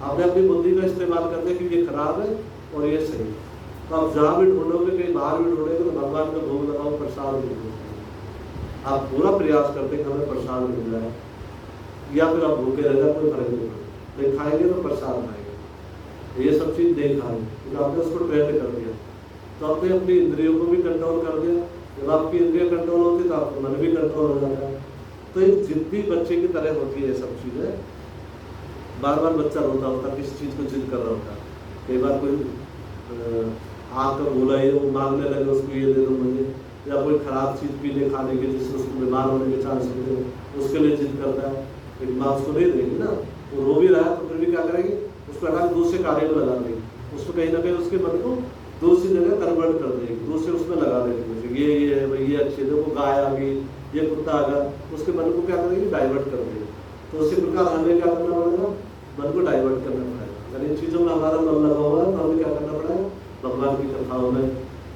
आपने अपनी बुद्धि का इस्तेमाल कर दिया कि ये खराब है और ये सही। तो आप जहाँ भी ढूंढोगे, कहीं बाहर भी ढूंढोगे, तो भगवान का भोग लगाओ, प्रसाद मिल। आप पूरा प्रयास करते कि हमें प्रसाद मिल जाए, या फिर आप भूखे रह जाए, कोई फर्क नहीं पड़ता, नहीं खाएंगे तो प्रसाद खाएंगे। ये सब चीज़ नहीं खाएंगे क्योंकि आपने उसको ट्रेन कर दिया। तो आपने अपनी इंद्रियों को भी कंट्रोल कर दिया। जब आपकी इंद्रिय कंट्रोल होती है तो आपका मन भी कंट्रोल हो जाता है। तो एक जिद्दी बच्चे की तरह होती है ये सब चीज़ें। बार बार बच्चा रोता होता, किस चीज़ को जिद कर रहा होता। कई बार कोई आँख का बोला है, वो मांगने लगे उसको ये दे दो मुझे, या कोई खराब चीज़ पीने खाने के जिससे उसको बीमार होने के चांस होते हैं, उसके लिए जिद करता है। लेकिन माँ उसको नहीं देगी ना, वो रो भी रहा है तो फिर भी क्या करेगी, उसको हटा के दूसरे कार्य में लगा देगी। उसको कहीं ना कहीं उसके मन को दूसरी जगह कन्वर्ट कर देगी, दूसरे उसमें लगा देगी। ये है भाई, ये अच्छे, देखो गाय आ गई, ये कुत्ता आ गया, उसके मन को क्या करेगी, डाइवर्ट कर देगी। तो उसी प्रकार हमें क्या करना पड़ेगा, मन को डाइवर्ट करना पड़ेगा। अगर इन चीज़ों में हमारा मन लगा हुआ है तो हमें क्या करना पड़ेगा, भगवान की कथाओं में,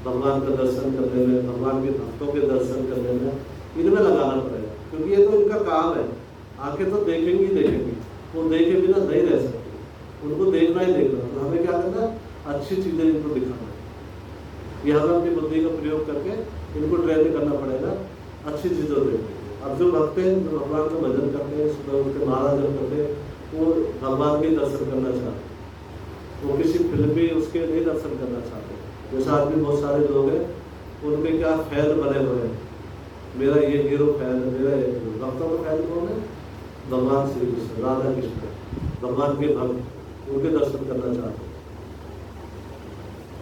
भगवान का दर्शन करने में, भगवान के भक्तों के दर्शन करने में, इनमें लगाना पड़ेगा। क्योंकि ये तो इनका काम है। आंखें तो देखेंगी देखेंगी, वो देखे बिना नहीं रह सकती, उनको देखना ही देखना। तो हमें क्या करना है, अच्छी चीज़ें इनको दिखाना है। ये हमें अपनी बुद्धि का प्रयोग करके इनको ट्रेन करना पड़ेगा, अच्छी चीज़ों देखने। अब जो भक्त हैं, जो भगवान का भजन करते हैं, सुबह उठ के महाराज करते हैं, वो भगवान के दर्शन करना चाहते हैं, वो किसी फिल्मी उसके नहीं दर्शन करना चाहते। जैसे आज भी बहुत सारे लोग हैं, उनके क्या फैन बने हुए हैं, मेरा ये हीरो फैन है, मेरा ये भक्तों का फैन कौन है, भगवान श्री कृष्ण, राधा कृष्ण, भगवान के भक्त, उनके दर्शन करना चाहते हैं।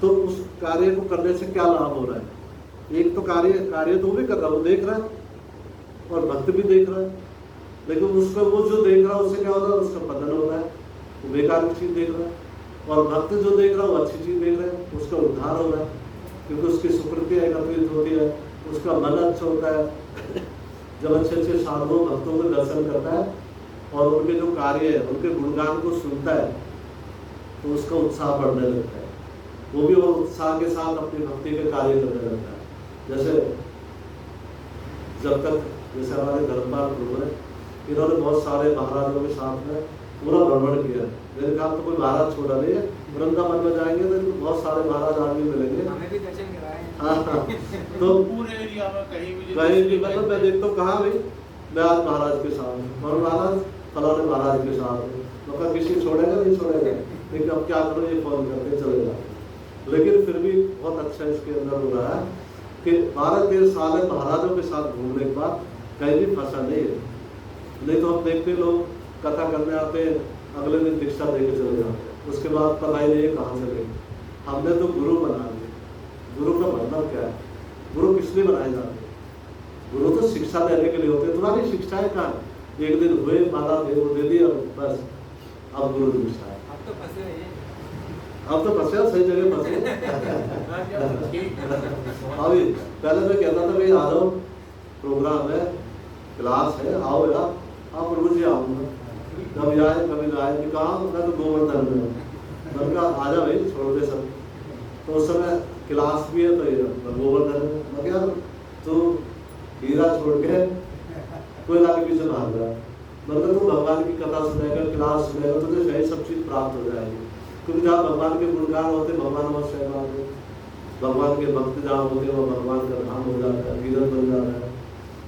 तो उस कार्य को करने से क्या लाभ हो रहा है, एक तो कार्य तो भी कर रहा है, वो देख रहा है, और भक्त भी देख रहा है। लेकिन उसको वो जो देख रहा है उससे क्या हो रहा है, उसका पतन हो रहा है, वो बेकार की चीज़ देख रहा है। और भक्त जो देख रहा है वो अच्छी चीज़ देख रहा है, उसका उद्धार हो रहा है, क्योंकि उसकी सुकृति एकत्रित होती है, उसका मन अच्छा होता है। जब अच्छे अच्छे साधुओं भक्तों के दर्शन करता है और उनके जो कार्य है, उनके गुणगान को सुनता है, तो उसका उत्साह बढ़ने लगता है। वो भी और उत्साह के साथ अपनी भक्ति के कार्य करने लगता है। जैसे जब तक जैसे हमारे धर्मपाल गुरु हैं, इन्होंने बहुत सारे महाराजों के साथ में पूरा भ्रमण किया। मेरे ख्याल तो कोई महाराज छोड़ा नहीं है। वृंदावन में जाएंगे तो बहुत सारे महाराज आदमी मिलेंगे, हमें भी दर्शन कराए। हाँ। तो पूरे एरिया में कहीं भी मतलब मैं देखता हूँ, कहाँ भाई मैं आज महाराज के साथ, और महाराज फलाने महाराज के साथ, मतलब किसी छोड़ेगा नहीं छोड़ेगा, लेकिन अब क्या करो, ये फोन करके चलेगा। लेकिन फिर भी बहुत अच्छा इसके अंदर हो रहा है कि 12-13 साल है महाराजों के साथ घूमने के बाद कहीं भी फंसा नहीं है। नहीं तो हम देखते लोग कथा करने आते हैं, अगले दिन दीक्षा दे के चले जाते हैं, उसके बाद पता ही नहीं कहाँ से लेंगे। हमने तो गुरु बना लिया। गुरु का मतलब क्या है, गुरु किस लिए बनाए जाते हैं, गुरु तो शिक्षा देने के लिए होते हैं। तुम्हारी शिक्षाएं कहाँ, एक दिन हुए माला दे वो दे दी और बस, अब गुरु शिक्षा है। अब तो फंसे हैं, अब तो फंसे, सही जगह फंसे। अभी पहले मैं कहता था भाई आ जाओ, प्रोग्राम है, क्लास है, आओ यार, आप प्रभु जी आऊँगा, कभी आए कभी ना आए, कहाँ मैं तो गोवर्धन में, मैंने कहा आ जा भाई, छोड़ दे सब। तो उस समय क्लास भी है तो ये गोवर्धन में, मैं क्या तो हीरा छोड़ के कोई लाके पीछे भाग रहा है। मतलब तू भगवान की कथा सुनेगा, क्लास सुनेगा, तो तुझे सब चीज़ प्राप्त हो जाएगी। क्योंकि जहाँ भगवान के गुणगान होते, भगवान वहाँ शहर आते, भगवान के भक्त जहाँ होते हैं वो भगवान का धाम हो जाता है, कीर्तन बन जाता है।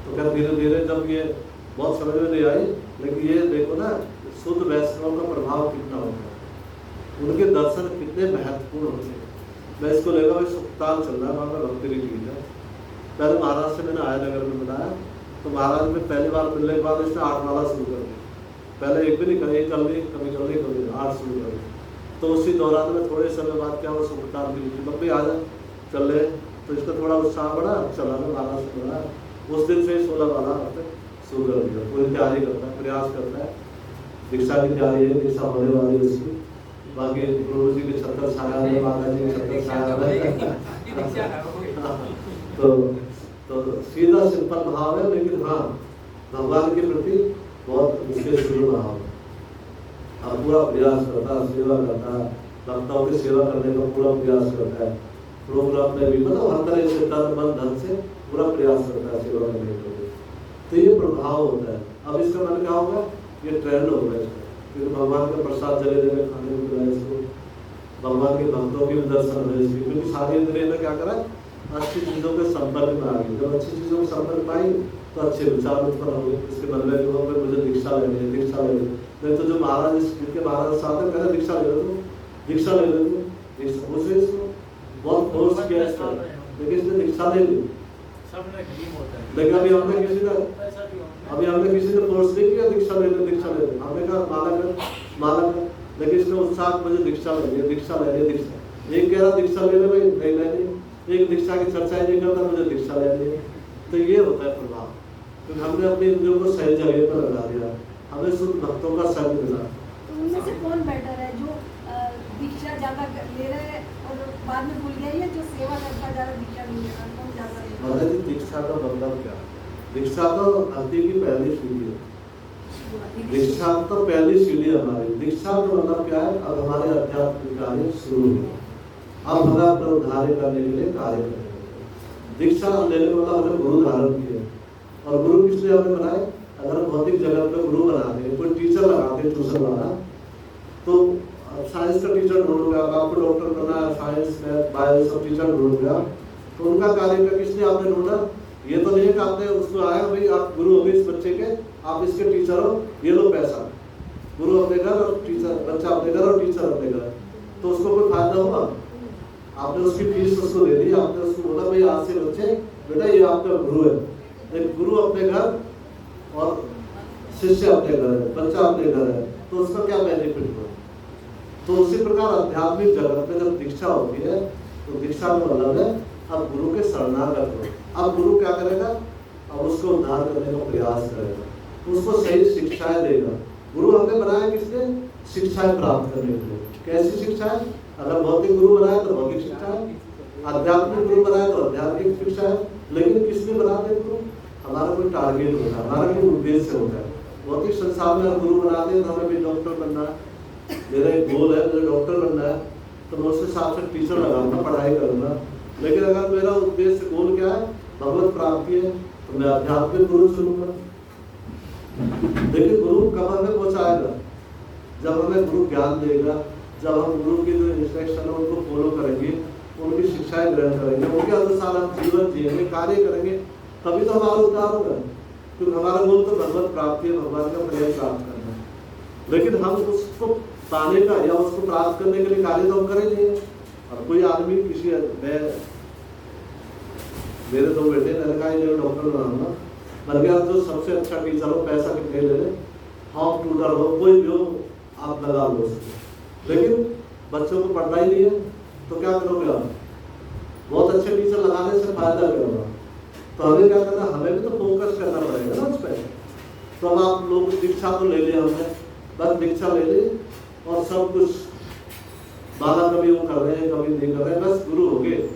तो क्या धीरे धीरे जब ये बहुत समझ में नहीं आई, लेकिन ये देखो ना शुद्ध वैष्णव का प्रभाव कितना होता है, उनके दर्शन कितने महत्वपूर्ण होते हैं। मैं इसको लेकर भाई सुखताल चल रहा है, वहाँ पर भक्ति रिट्रीट है। पहले महाराज से मैंने आया नगर में मिलाया, तो महाराज में पहली बार मिलने के बाद इसने 8 माला शुरू कर दी। पहले एक भी नहीं करी, कल भी कभी 8 शुरू करी। तो उसी दौरान में थोड़े समय बाद क्या वो समाचार मिली कि मम्मी आ जा चल रहे, तो इसका थोड़ा उत्साह बढ़ा, चला में 12 से बढ़ा। उस दिन से 16 12 शुरू कर दिया। पूरी तैयारी करता है, प्रयास करता है, दीक्षा की तैयारी है, दीक्षा होने वाली है उसकी। बाकी गुरु जी के 76 छाया है, माता जी के 76 छाया है। तो सीधा सिंपल भाव है, लेकिन हाँ भगवान के प्रति बहुत उसके शुरू भाव है। अब पूरा प्रयास करता है, सेवा करता है, भक्तों की सेवा करने का पूरा प्रयास करता है। प्रोग्राम में भी मतलब हर तरह से तन मन धन से पूरा प्रयास करता है सेवा करने के लिए। तो ये प्रभाव होता है। अब इसका मन क्या होगा, ये ट्रेंड हो गया इसका, क्योंकि भगवान का प्रसाद जगह जगह खाने को मिला इसको, भगवान के भक्तों के भी दर्शन हुए इसके, क्योंकि सारी इंद्रिय ने क्या करा, अच्छी चीजों के संपर्क में आ गई। जब अच्छी चीजों के संपर्क में आई तो अच्छे विचार उत्पन्न हो गए। इसके मन में जो है मुझे दीक्षा लेनी है, दीक्षा लेनी है। नहीं तो जो महाराज जिनके महाराज साथ है कहते दीक्षा ले लो, दीक्षा ले लो, मुझे इसको बहुत फोर्स किया इसका, लेकिन इसने दीक्षा ले ली। लेकिन अभी हमने किसी ने फोर्स नहीं किया दीक्षा ले ले, दीक्षा ले ले। हमने कहा माला कर, लेकिन इसने उत्साह मुझे दीक्षा लेनी है, दीक्षा लेनी है, दीक्षा। एक कह रहा दीक्षा ले ले भाई, नहीं लेनी। एक दीक्षा की चर्चा नहीं करता, मुझे दीक्षा लेनी है। तो ये होता है प्रभाव, क्योंकि हमने अपने इंद्रियों को सही जगह पर लगा दिया, हमें शुद्ध भक्तों का संग मिला। तो उनमें से कौन बेटर है, जो दीक्षा ज्यादा ले रहा है और बाद में भूल गया, या जो सेवा करता ज्यादा दीक्षा नहीं ले रहा, कौन ज्यादा ले रहा है? दीक्षा का मतलब क्या? दीक्षा तो भक्ति की पहली सीढ़ी है। दीक्षा तो पहली सीढ़ी है हमारी। दीक्षा का मतलब क्या है, अब हमारे अध्यात्म कार्य शुरू है, अब हमें अपने उद्धार करने के लिए कार्य करेंगे। दीक्षा लेने का मतलब हमने गुरु धारण किया, और गुरु किस लिए हमने बनाए? अगर भौतिक जगत में गुरु बनाते हैं, कोई टीचर लगाते हैं ट्यूशन वाला, तो साइंस का टीचर ढूंढ गया, आपको डॉक्टर बनना है, साइंस मैथ बायो सब टीचर ढूंढ गया, तो उनका कार्य का किस लिए आपने ढूंढा? ये तो नहीं है कि आपने उसको आया भाई आप गुरु हो गए इस बच्चे के, आप इसके टीचर हो, ये लो पैसा। गुरु अपने घर और टीचर, बच्चा अपने घर और टीचर अपने घर, तो उसको कोई फायदा हुआ? आपने उसकी फीस उसको दे दी, आपने उसको बोला भाई आज से बच्चे बेटा ये आपका गुरु है। एक गुरु अपने घर और शिष्य अपने घर है, बच्चा अपने घर है, तो उसका क्या बेनिफिट हुआ? तो उसी प्रकार आध्यात्मिक जगत में जब दीक्षा होती है, तो दीक्षा का मतलब है अब गुरु के शरणागत हो। अब गुरु क्या करेगा? अब उसको उद्धार करने का प्रयास करेगा, उसको सही शिक्षाएं देगा। गुरु हमने बनाया किसने? शिक्षाएं प्राप्त करने के लिए। कैसी शिक्षाएं? अगर भौतिक गुरु बनाया तो भौतिक शिक्षा है, आध्यात्मिक गुरु बनाया तो आध्यात्मिक शिक्षा है। लेकिन किस लिए बनाते हैं गुरु? हमारा कोई टारगेट होता है, हमारा कोई उद्देश्य होता है। भौतिक संसार में गुरु बनाते हैं तो हमें भी डॉक्टर बनना है, मेरा एक गोल है, मुझे डॉक्टर बनना है, तो मैं उसके साथ से टीचर लगाऊंगा, पढ़ाई करूंगा। लेकिन अगर मेरा उद्देश्य गोल क्या है? भगवत प्राप्ति है, तो मैं आध्यात्मिक गुरु चुनूंगा। लेकिन गुरु कब हमें पहुंचाएगा? जब हमें गुरु ज्ञान देगा, जब हम गुरु की जो इंस्ट्रक्शन है उनको फॉलो करेंगे, उनकी शिक्षाएं ग्रहण करेंगे, उनके अनुसार हम जीवन जिएंगे, कार्य करेंगे, तभी तो हमारा उद्धार होगा। क्योंकि हमारा गोल तो भगवत प्राप्ति है, भगवान का प्रेम प्राप्त करना है। लेकिन हम उसको पाने का या उसको प्राप्त करने के लिए कार्य तो हम करेंगे। अब कोई आदमी किसी मेरे 2 बेटे जो डॉक्टर बनाऊंगा, बन गया जो सबसे अच्छा टीचर हो, पैसा कितने ले ले, हॉप ट्यूटर हो, कोई भी हो, आप लगा लो उसको। लेकिन बच्चों को पढ़ना ही नहीं है, तो क्या करोगे आप? बहुत अच्छे टीचर लगाने से फायदा क्या होगा? तो हमें क्या करना? हमें भी तो फोकस करना पड़ेगा ना उस पर। तो अब आप लोग दीक्षा तो ले लिया हमने, बस दीक्षा ले ली और सब कुछ बाला कभी वो कर रहे हैं, कभी नहीं कर रहे हैं, बस गुरु हो गए।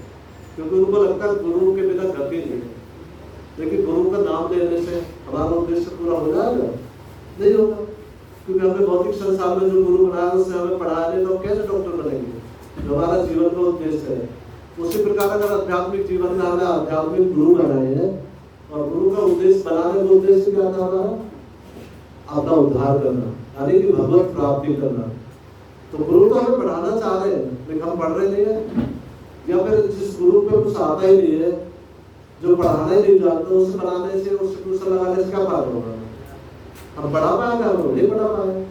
क्योंकि उनको लगता है गुरु के बिना गति नहीं है। लेकिन गुरु का नाम लेने से हमारा उद्देश्य पूरा हो जाएगा? नहीं होगा, क्योंकि हमने भौतिक संसार में जो गुरु बनाया उससे हमें पढ़ाने, तो कैसे डॉक्टर बनेंगे? जो हमारा जीवन का उद्देश्य है। उसी प्रकार अगर आध्यात्मिक जीवन में हमने आध्यात्मिक गुरु बनाए हैं, और गुरु का उद्देश्य बनाने का उद्देश्य क्या था हमारा? अपना उद्धार करना, यानी कि भगवत प्राप्ति करना। तो गुरु तो हमें पढ़ाना चाह रहे हैं, लेकिन हम पढ़ रहे नहीं है, या फिर जिस गुरु पे कुछ आता ही नहीं है, जो पढ़ाना ही नहीं जानते, उसे बनाने से, उससे ट्यूशन लगाने से क्या फायदा होगा? हम पढ़ा पाएंगे? हम नहीं पढ़ा पाएंगे।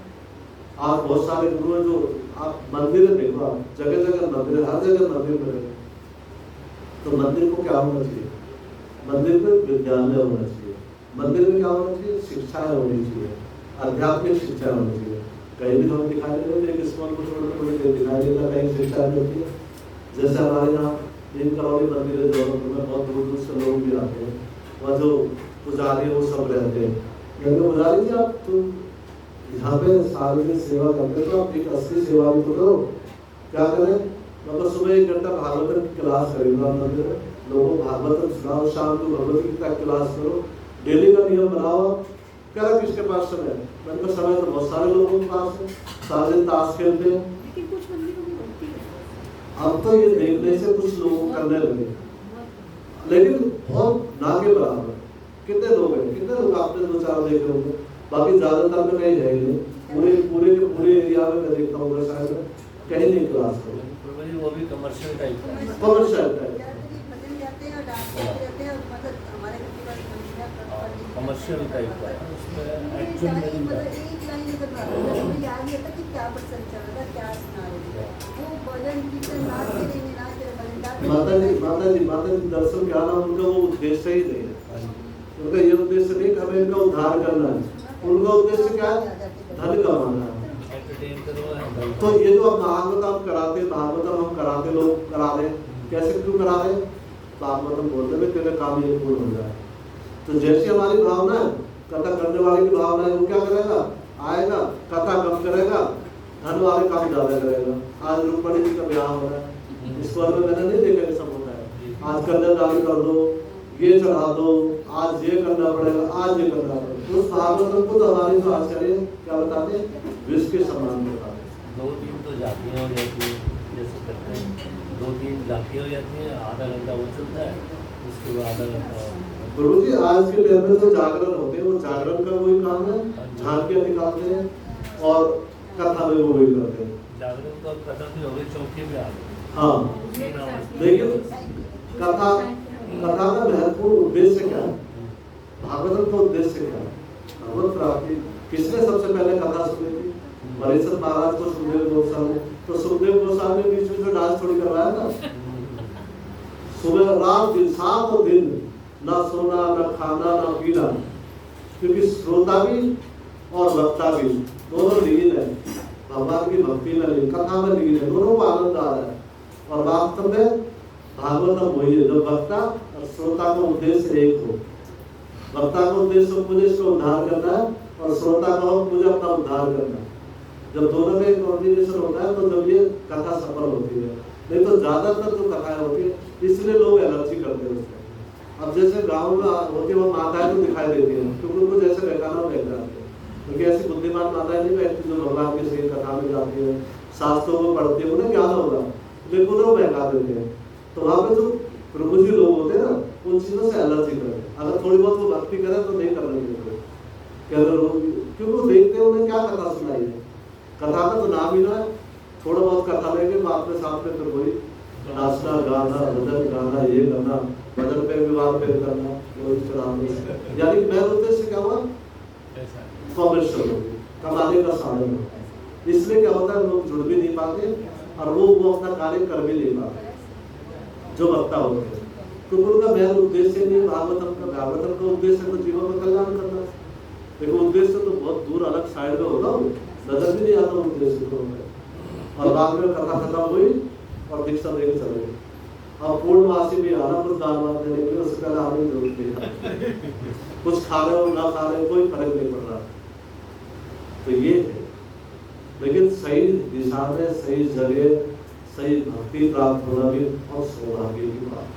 आप बहुत सारे गुरु हैं जो आप मंदिर देखो, आप जगह जगह मंदिर, हर जगह मंदिर में। तो मंदिर को क्या होना चाहिए? मंदिर में विद्यालय होना चाहिए। मंदिर में क्या होना चाहिए? शिक्षाएं होनी चाहिए। आध्यात्मिक शिक्षा होनी चाहिए। कहीं भी हमें दिखाई दे रहे हैं स्कूल कुछ थोड़ी दिखाई देता, कहीं शिक्षा नहीं होती है। जैसे हमारे यहाँ नीम करौली मंदिर है जौनपुर में, बहुत दूर दूर से लोग भी आते हैं, वहाँ जो पुजारी वो सब रहते हैं। क्योंकि पुजारी जी आप तो यहाँ पे सार्वजनिक सेवा करते तो आप एक असली सेवा भी तो करो। क्या करें, मतलब सुबह 1 घंटा भागवत की क्लास करेगा मंदिर में, लोगों को भागवत सुनाओ, शाम को भगवत गीता की क्लास करो, डेली का नियम बनाओ। क्या किसके पास समय है? मैंने कहा समय तो बहुत सारे लोगों के पास है, सारे दिन ताश खेलते हैं। लेकिन कुछ मंदिरों में होती है। अब तो ये देखने से कुछ लोग करने लगे, लेकिन बहुत ना के बराबर। कितने लोग हैं, कितने लोग आपने 2-4 देखे होंगे, बाकी ज्यादातर में कहीं है नहीं। पूरे पूरे के पूरे एरिया में मैं देखता हूँ शायद कहीं नहीं क्लास करो, वो भी कमर्शियल टाइप का है। कमर्शियल टाइप कमर्शियल टाइप का है, उसमें एक्चुअल में नहीं है। माता जी दर्शन के आना उनका वो उद्देश्य ही नहीं है। उनका ये उद्देश्य नहीं कि हमें इनका उद्धार करना है, उनका उद्देश्य क्या है? धन कमाना है। तो ये जो अब भागवतम कराते, भागवतम हम कराते, लोग करा रहे, कैसे क्यों करा रहे? भागवतम बोलते हुए तेरे काम ये पूर्ण हो जाए। तो जैसी हमारी भावना है, कथा करने वाले की भावना है, वो क्या करेगा? आएगा, कथा कम करेगा, धन वाले काम ज्यादा करेगा। आज रुक्मणी जी का ब्याह हो रहा है, इस बार में मैंने नहीं देखा ये सब होता है। आज कन्यादान कर दो, ये चढ़ा दो, आज ये करना पड़ेगा, आज ये करना पड़ेगा। उस भागवतम को तो हमारी जो आचार्य क्या बताते हैं? विश्व के समान बताते हैं। 2-3 तो झांकियाँ हो जाती है, जैसे करते हैं 2-3 झांकियाँ हो जाती हैं, आधा घंटा वो चलता है, उसके बाद आधा घंटा। गुरु जी आज के टाइम में जो जागरण होते हैं, वो जागरण का वही काम है, झांकियाँ निकालते हैं और कथा में वो वही करते हैं। जागरण तो अब कथा भी हो गई, चौकी में आ गई। हाँ, लेकिन कथा का महत्वपूर्ण उद्देश्य क्या है? भागवत का उद्देश्य क्या है? भगवत प्राप्ति। किसने सबसे पहले कथा सुनी थी? परीक्षित महाराज को सुखदेव गोस्वामी ने। तो सुखदेव गोस्वामी ने बीच में डांस थोड़ी करवाया था। सुबह रात दिन, 7 दिन ना सोना, ना खाना, ना पीना, क्योंकि श्रोता भी और वक्ता भी दोनों लीन है, भगवान की भक्ति में लीन, कथा में लीन है, दोनों को आनंद आ रहा है। और वास्तव में भागवतम वही है जो वक्ता और श्रोता का उद्देश्य एक हो। वक्ता का उद्देश्य मुझे इसको उद्धार करना है और श्रोता का हो मुझे अपना उद्धार करना है। जब दोनों में एक कॉम्बिनेशन होता है तो जब ये कथा सफल होती है। नहीं तो ज्यादातर जो कथाएं होती है, इसलिए लोग एलर्जी करते हैं उसमें। अब जैसे गाँव में होती है वो माताएं तो दिखाई देती है, क्योंकि उनको जैसे बहकाना बैठ जाते हैं, क्योंकि ऐसी बुद्धिमान माताएं नहीं बैठती जो भगवान की सही कथा में जाती है, शास्त्रों को पढ़ती है, उन्हें ज्ञान होगा, लेकिन उन्हें बहका देते हैं। तो वहाँ पे जो प्रभु जी लोग होते हैं ना, उन चीजों से एलर्जी करते हैं। अगर थोड़ी बहुत वो भक्ति करें तो नहीं करने देते, क्योंकि वो देखते हैं उन्हें क्या कथा सुनाई है। कथा का तो नाम ही ना है, थोड़ा बहुत कथा लेके बाद में साथ में फिर वही नाचना, गाना, भजन गाना, ये करना, भजन पे विवाह पे करना, यानी मेरा उद्देश्य क्या हुआ? कॉमर्शियल हो, कमाने का साधन हो। इसलिए क्या होता है, लोग जुड़ भी नहीं पाते और वो अपना कार्य कर भी नहीं पाते जो वक्ता होते हैं। तो उनका मेन उद्देश्य नहीं भागवतम का। भागवतम का उद्देश्य तो जीवन में कल्याण करना है, लेकिन उद्देश्य तो बहुत दूर अलग साइड में होगा, नजर भी नहीं आता उद्देश्य तो। और बाद में कथा खत्म हुई और दीक्षा देकर चले गए। अब पूर्णवासी भी आना कुछ दान वान देने के लिए, उससे पहले आने की जरूरत नहीं। कुछ खा रहे हो ना खा रहे हो कोई फर्क नहीं पड़ रहा। तो ये है, लेकिन सही दिशा में सही जगह सही भक्ति प्राप्त होना भी और सौभाग्य की बात।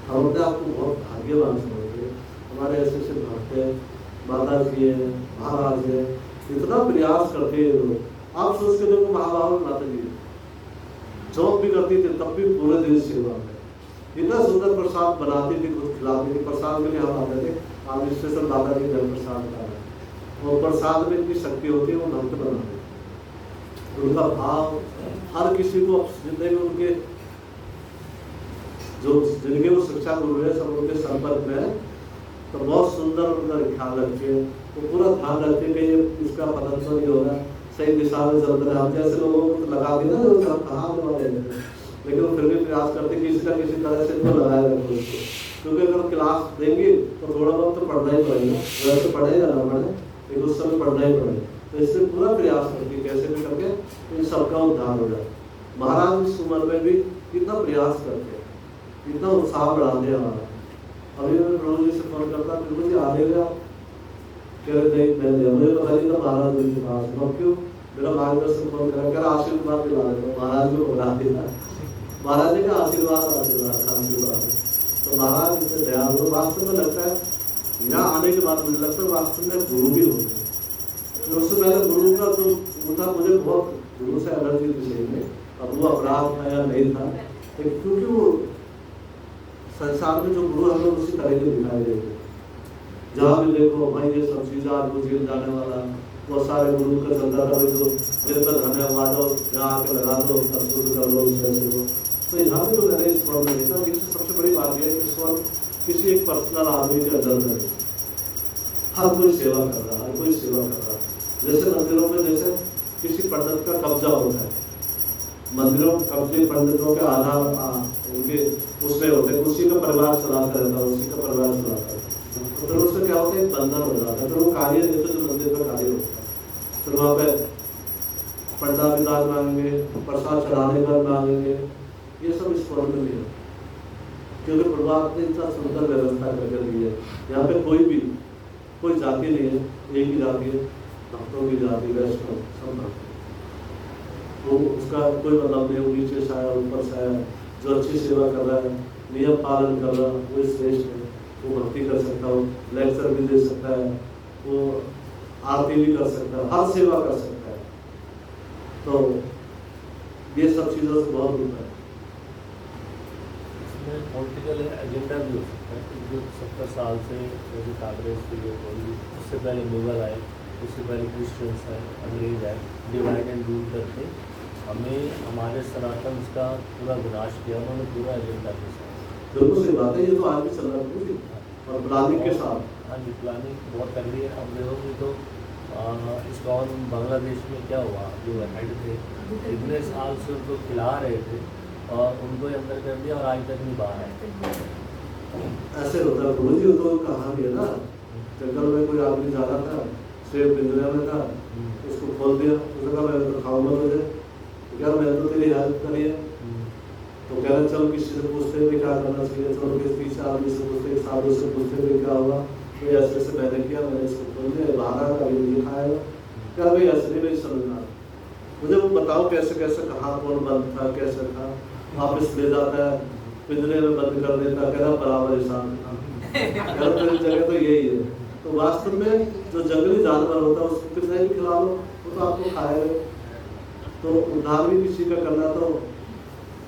हम अपने आपको बहुत भाग्यवान समझते हैं, हमारे ऐसे ऐसे भक्त हैं, माता जी है, महाराज है, इतना प्रयास करते हैं लोग। आप सोच के देखो, महाभारत माता जी जॉब भी करती थी तब भी पूरे दिन सेवा में, इतना सुंदर प्रसाद बनाती थी, खुद खिलाती थी। प्रसाद के लिए हम आते थे, आज स्पेशल दादा जी घर प्रसाद खा रहे, वो प्रसाद में इतनी शक्ति होती है, वो भक्त बनाते। उनका भाव हर किसी को जिंदगी में, उनके जो जिनके वो शिक्षा गुरु है सब उनके संपर्क में, तो बहुत सुंदर उनका ख्याल रखते हैं, तो पूरा ध्यान रखते हैं कि इसका पतन तो नहीं होगा, सही दिशा में चल रहे। हम जैसे लोगों को लगा देना जो कहाँ वाले, लेकिन फिर भी प्रयास करते किसी ना किसी तरह से इनको लगाए रखो, क्योंकि अगर क्लास देंगे तो थोड़ा बहुत तो पढ़ना ही पड़ेगा, वैसे पढ़े या ना पढ़े, लेकिन उस समय पढ़ना ही पड़े। तो इसलिए पूरा प्रयास करती है कैसे भी करके इन सबका उद्धार हो जाए। महाराज इस उम्र में भी कितना प्रयास करते हैं, कितना उत्साह बढ़ाते हैं हमारा। अभी मैं प्रभु जी से फोन करता, प्रभु जी आ गए आप? कह रहे नहीं मैं मुझे पता नहीं था महाराज जी के पास। मैं क्यों? मेरा मार्गदर्शन फोन करा, कह रहा आशीर्वाद दिला देगा। महाराज को बता दिया, महाराज जी का आशीर्वाद आशीर्वाद आशीर्वाद। तो महाराज इतने दयालु, वास्तव में लगता है यहाँ आने के बाद मुझे लगता है वास्तव में गुरु भी होते हैं। तो उससे पहले गुरु का तो वो था, मुझे बहुत गुरु से एलर्जी विषय में, अब वो अपराध था या नहीं था, लेकिन क्योंकि वो संसार में जो गुरु हमें उसी तरह के दिखाई देते, जहाँ भी देखो भाई ये सब चीज़ें आपको जेल जाने वाला, बहुत सारे गुरु का चलता था भाई, जो जिन पर धन है वहाँ जाओ, यहाँ आके लगा दो, शुद्ध कर लो, उससे को। तो यहाँ भी तो मैंने इस फॉर्म में देखा, इससे सबसे बड़ी बात यह है कि इस फॉर्म किसी एक पर्सनल आदमी के अंदर नहीं, हर कोई सेवा कर रहा है, हर कोई सेवा कर रहा है। जैसे मंदिरों में जैसे किसी पंडित का कब्जा होता है, मंदिरों कब्जे पंडितों के आधार उनके उसमें होते हैं, उसी का परिवार चलाता रहता है, उसी का परिवार चलाता है। तो फिर उससे क्या होता है, एक बंधन हो जाता है, फिर वो कार्य देते जो मंदिर का कार्य होता है। फिर वहाँ पे पंडा विदान मांगेंगे, प्रसाद चढ़ाने का मांगेंगे, ये सब इस फॉर्म में नहीं है, क्योंकि प्रभाव ने इतना सुंदर व्यवस्था करके दी है। यहाँ पे कोई जाति नहीं है, एक ही जाति है, भक्तों की जाति, वैष्णव सब भक्त। तो उसका कोई मतलब नहीं, वो नीचे से आया ऊपर से आया, जो अच्छी सेवा कर रहा है, नियम पालन कर रहा है, वो श्रेष्ठ है, वो भक्ति कर सकता हो, लेक्चर भी दे सकता है, वो आरती भी कर सकता है, हर सेवा कर सकता है। तो ये सब चीज़ों से बहुत होता है। इसमें पॉलिटिकल एजेंडा भी हो सकता है, जो 70 साल से जैसे कांग्रेस की जो होगी, उससे पहले मुगल आए, उससे पहले क्रिश्चियंस आए, अंग्रेज आए, डिवाइड एंड रूल करके हमें हमारे सनातन का पूरा विनाश किया उन्होंने, पूरा एजेंडा के साथ। बिल्कुल सही बात है, ये तो आज भी चल रहा है और प्लानिंग के साथ। हाँ जी, प्लानिंग बहुत कर रही है। अब देखोगे तो इस्कॉन बांग्लादेश में क्या हुआ, जो हेड थे इतने साल से उनको खिला रहे थे और उनको ही अंदर कर दिया और आज तक नहीं बाहर आए। ऐसे होता है गुरु जी, तो कहानी है ना, जंगल में कोई आदमी जा रहा था, शेर पिंजरे में था, उसको खोल दिया, उसने कहा मैं तो खाऊंगा तुझे, क्या मैंने तो तेरी हेल्प करी है। तो कह रहे चलो किसी से पूछते हुए क्या करना चाहिए, चलो किस पीछे आदमी से पूछते, साधु से पूछते हुए क्या होगा, तो ऐसे ऐसे मैंने किया, मैंने इसको खोल दिया, बाहर आया, अभी नहीं खाएगा। क्या भाई ऐसे नहीं समझना, मुझे वो बताओ कैसे कैसे, कहाँ कौन बंद था, कैसे था, वापस ले जाता है, पिंजरे में बंद कर देता, कह रहा बराबर हिसाब जगह तो यही है। तो वास्तव में जो जंगली जानवर होता है उसको कितना भी खिला लो वो तो आपको खाएगा। तो उद्धार भी किसी का करना तो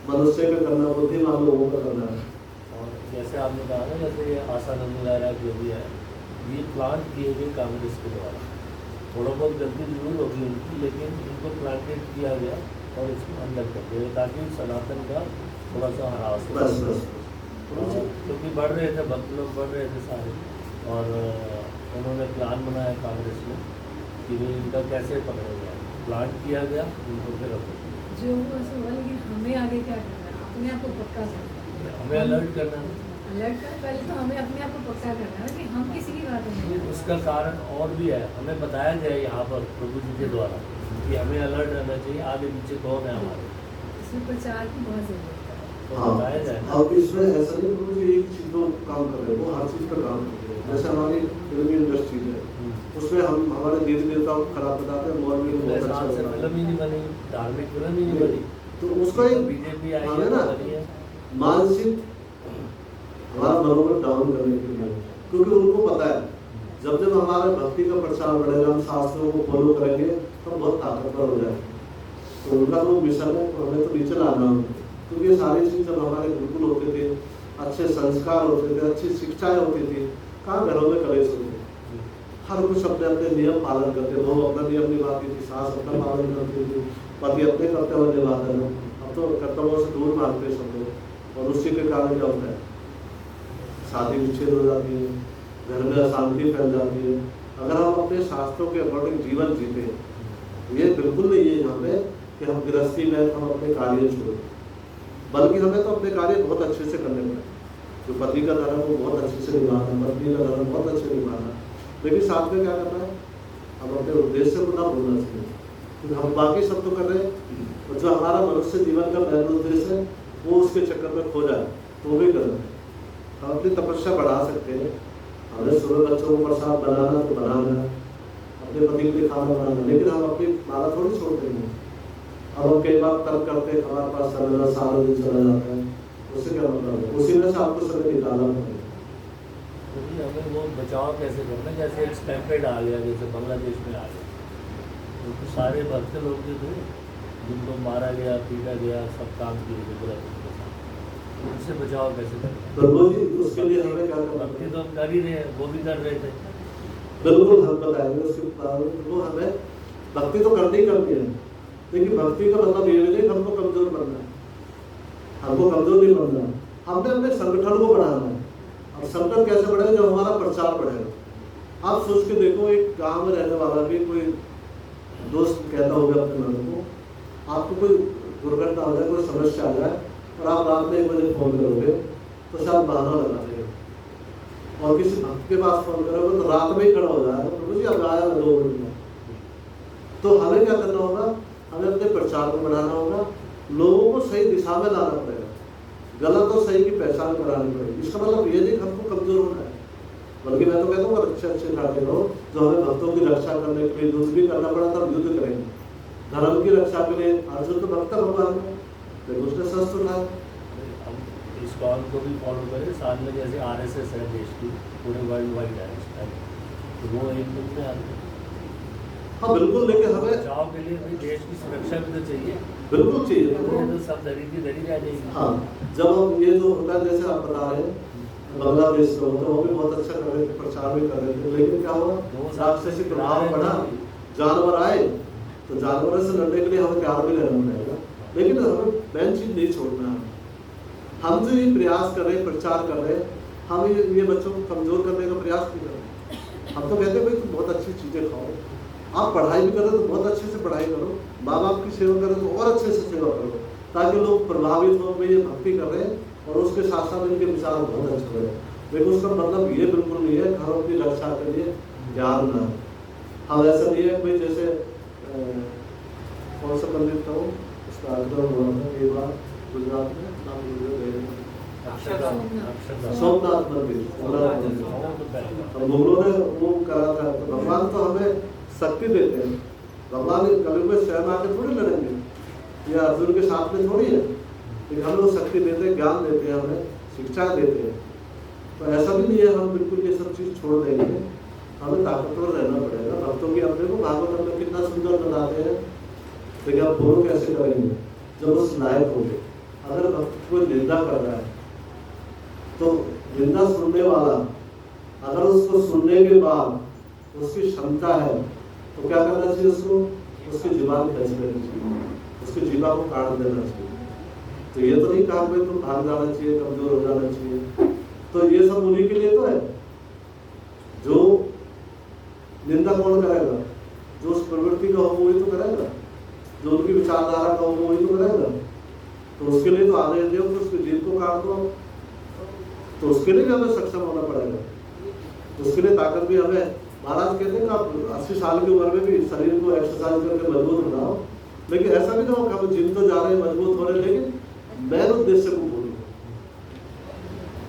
मनुष्य का करना, बुद्धिमान लोगों का करना है। और जैसे आपने कहा ना, जैसे ये आसानंद लायरा जो भी है, ये प्लांट किए गए कांग्रेस के द्वारा, थोड़ा बहुत गलती जरूर होगी उनकी, लेकिन इनको प्लांटेड किया गया और इसको अंदर कर दिया ताकि सनातन का थोड़ा सा ह्रास हो। क्योंकि बढ़ रहे थे, भक्त लोग बढ़ रहे थे सारे, और उन्होंने प्लान बनाया कांग्रेस में कि भाई इनका कैसे पकड़ा जाए, प्लांट किया गया, उनको फिर जो ऐसा हुआ, लेकिन हमें आगे क्या करना है, अपने आप को पक्का करना है, हमें अलर्ट करना है। अलर्ट कर, पहले तो हमें अपने आप को पक्का करना है कि हम किसी की बात नहीं। उसका कारण और भी है, हमें बताया जाए यहाँ पर प्रभु जी के द्वारा कि हमें अलर्ट रहना चाहिए, आगे पीछे कौन है हमारे, इसमें प्रचार की बहुत जरूरत है। तो बताया जाए। अब इसमें ऐसा नहीं प्रभु जी एक चीज तो काम कर रहे हैं, वो हर चीज पर काम कर रहे हैं। जैसे हमारी फिल्मी इंडस्ट्री है, उसमें हम हमारे देवी देवताओं को खराब बताते हैं, मॉल में बहुत अच्छा से फिल्म ही नहीं बनी, धार्मिक फिल्म ही नहीं बनी, तो उसका एक बीजेपी आई है ना है मानसिक हमारा मनोबल डाउन करने के लिए, क्योंकि उनको पता है जब जब हमारे भक्ति का प्रचार बढ़ेगा, हम शास्त्रों को फॉलो करेंगे तो बहुत ताकतवर हो जाएगा। तो उनका तो मिशन है, तो हमें तो नीचे लाना है, क्योंकि ये सारी चीज़ जब हमारे गुरुकुल होते थे, अच्छे संस्कार होते थे, अच्छी शिक्षाएं होती थी, कहाँ घरों में कलेश होते थे, हर कुछ अपने अपने नियम पालन करते थे, वो अपना नियम निभाती थी, सास अपना पालन करती थी, पति अपने कर्तव्य निभाते थे। अब तो कर्तव्यों से दूर भागते सब लोग, और उसी के कारण क्या होता है, शादी विच्छेद हो जाती है, घर में अशांति फैल जाती है। अगर हम अपने शास्त्रों के अकॉर्डिंग जीवन जीते, ये बिल्कुल नहीं है यहाँ पे कि हम गृहस्थी में हम अपने कार्य छोड़ें, बल्कि हमें तो अपने कार्य बहुत अच्छे से करने पड़े। जो पति का धर्म वो बहुत अच्छे से निभाना, पत्नी का धर्म बहुत अच्छे से निभाना, लेकिन साथ में क्या करना है, हम अपने उद्देश्य को ना भूलना चाहिए, क्योंकि हम बाकी सब तो कर रहे हैं, और जो हमारा मनुष्य जीवन का मेन उद्देश्य है वो उसके चक्कर में खो जाए तो वो भी करना है। हम अपनी तपस्या बढ़ा सकते हैं, हमें सुबह बच्चों को प्रसाद बनाना तो बनाना है, अपने पति के लिए खाना बनाना, लेकिन हम अपनी माला थोड़ी छोड़ देंगे। अब हम कई बार तर्क करते हैं हमारे पास समय सारा दिन चला जाता है, उससे क्या मतलब है, उसी में से आपको समय निकालना पड़ेगा। क्योंकि हमें वो बचाव कैसे करना है, जैसे एक स्टैम्पेड आ गया, जैसे बांग्लादेश में आ गया, तो सारे भक्त लोग जो थे जिनको मारा गया, पीटा गया, सब काम किए थे पूरा दिन के साथ, उनसे बचाव कैसे करना है? प्रभु जी उसके लिए हमें क्या करना भक्ति है? तो हम कर ही रहे हैं, वो भी कर रहे थे। बिल्कुल हम बताएंगे उसके बाद। वो हमें भक्ति तो करनी ही करनी है, लेकिन भक्ति का मतलब ये नहीं हमको कमजोर बनना है, हमको कमजोर नहीं बनना, हमने अपने संगठन को बढ़ाना है। और संगठन कैसे बढ़ेगा? जब हमारा प्रचार बढ़ेगा। आप सोच के देखो, एक गांव में रहने वाला भी कोई दोस्त कहता होगा अपने मन को, आपको कोई दुर्घटना हो जाए, कोई समस्या आ जाए और आप रात में 1 बजे फोन करोगे तो शायद बहाना लगा देगा, और किसी भक्त के पास फोन करोगे तो रात में ही खड़ा हो जाएगा, प्रभु जी अब आया 2 मिनट में। तो हमें क्या करना होगा? हमें अपने प्रचार को बढ़ाना होगा, लोगों को सही दिशा में लाना पड़ेगा, गलत और सही की पहचान करानी पड़ेगी। इसका मतलब ये नहीं हमको कमजोर होना है, बल्कि मैं तो कहता हूँ अच्छे ठाटे लोग जो हमें भक्तों की रक्षा करने के लिए युद्ध भी करना पड़ा था, युद्ध करेंगे। धर्म की रक्षा के लिए अर्जुन तो भक्त भगवान में, लेकिन उसने शस्त्र उठाया। हम इस कॉल को भी फॉलो करें, साथ में जैसे RSS है देश की, पूरे वर्ल्ड वाइड है, तो वो एक दिन में आते हैं। हाँ बिल्कुल, लेकिन हमें बचाव के लिए भाई देश की सुरक्षा भी तो चाहिए, बिल्कुल चाहिए। तो सब दरी रह जाएगी। हाँ, जब हम ये जो होता है जैसे आप बता रहे हैं बांग्लादेश में होता, वो भी बहुत अच्छा कर रहे थे, प्रचार भी कर रहे थे, लेकिन क्या हुआ? राक्षसी प्रभाव बढ़ा, जानवर आए, तो जानवरों से लड़ने के लिए हमें प्यार भी लेना पड़ेगा, लेकिन हमें मेन चीज नहीं छोड़ना है। हम जो ये प्रयास कर रहे हैं, प्रचार कर रहे हैं, हम ये बच्चों को कमजोर करने का प्रयास नहीं कर रहे। हम तो कहते हैं भाई तुम बहुत अच्छी चीजें खाओ, आप पढ़ाई भी करो तो बहुत अच्छे से पढ़ाई करो, माँ बाप की सेवा करो तो और अच्छे से सेवा करो, ताकि लोग प्रभावित हो भाई ये भक्ति कर रहे हैं, और उसके साथ साथ इनके विचार बहुत अच्छे रहे। लेकिन उसका मतलब ये बिल्कुल नहीं है घरों की रक्षा के लिए ज्ञान ना। हम ऐसा नहीं है भाई जैसे कौन सा मंदिर था वो, उसका आग्रह हुआ था कई बार गुजरात में, नाम सोमनाथ मंदिर, और मुगलों ने वो करा था। तो भगवान तो हमें शक्ति देते हैं, भगवान कभी में स्वयं आकर थोड़ी लड़ेंगे, या अर्जुन के साथ में थोड़ी है, लेकिन हमें वो शक्ति देते हैं, ज्ञान देते हैं, हमें शिक्षा देते हैं। तो ऐसा भी नहीं है हम बिल्कुल ये सब चीज़ छोड़ देंगे, हमें ताकतवर रहना पड़ेगा। भक्तों की अपने को भागवत में कितना सुंदर बताते हैं, लेकिन आप फॉलो कैसे करेंगे? जब उस लायक होंगे। अगर भक्त कोई निंदा कर रहा है तो निंदा सुनने वाला अगर उसको सुनने के बाद उसकी क्षमता है तो क्या करना चाहिए? उसको उसकी जुबान खींच लेनी चाहिए, उसकी जीवा को काट देना चाहिए। तो ये तो नहीं कहा भाई तुम भाग जाना चाहिए, कमजोर हो जाना चाहिए। तो ये सब उन्हीं के लिए तो है। जो निंदा कौन करेगा? जो उस प्रवृत्ति का हो वही तो करेगा, जो उनकी विचारधारा का हो वही तो करेगा। तो उसके लिए तो आदेश दो कि उसकी जीभ को काट दो, तो उसके लिए भी हमें सक्षम होना पड़ेगा। उसके लिए ताकत भी हमें, महाराज कहते हैं कि आप 80 साल की उम्र में भी शरीर को एक्सरसाइज करके मजबूत बनाओ, लेकिन ऐसा भी ना हो कि हम जिम तो जा रहे हैं, मजबूत हो रहे हैं, लेकिन मेन उद्देश्य को भूल गए।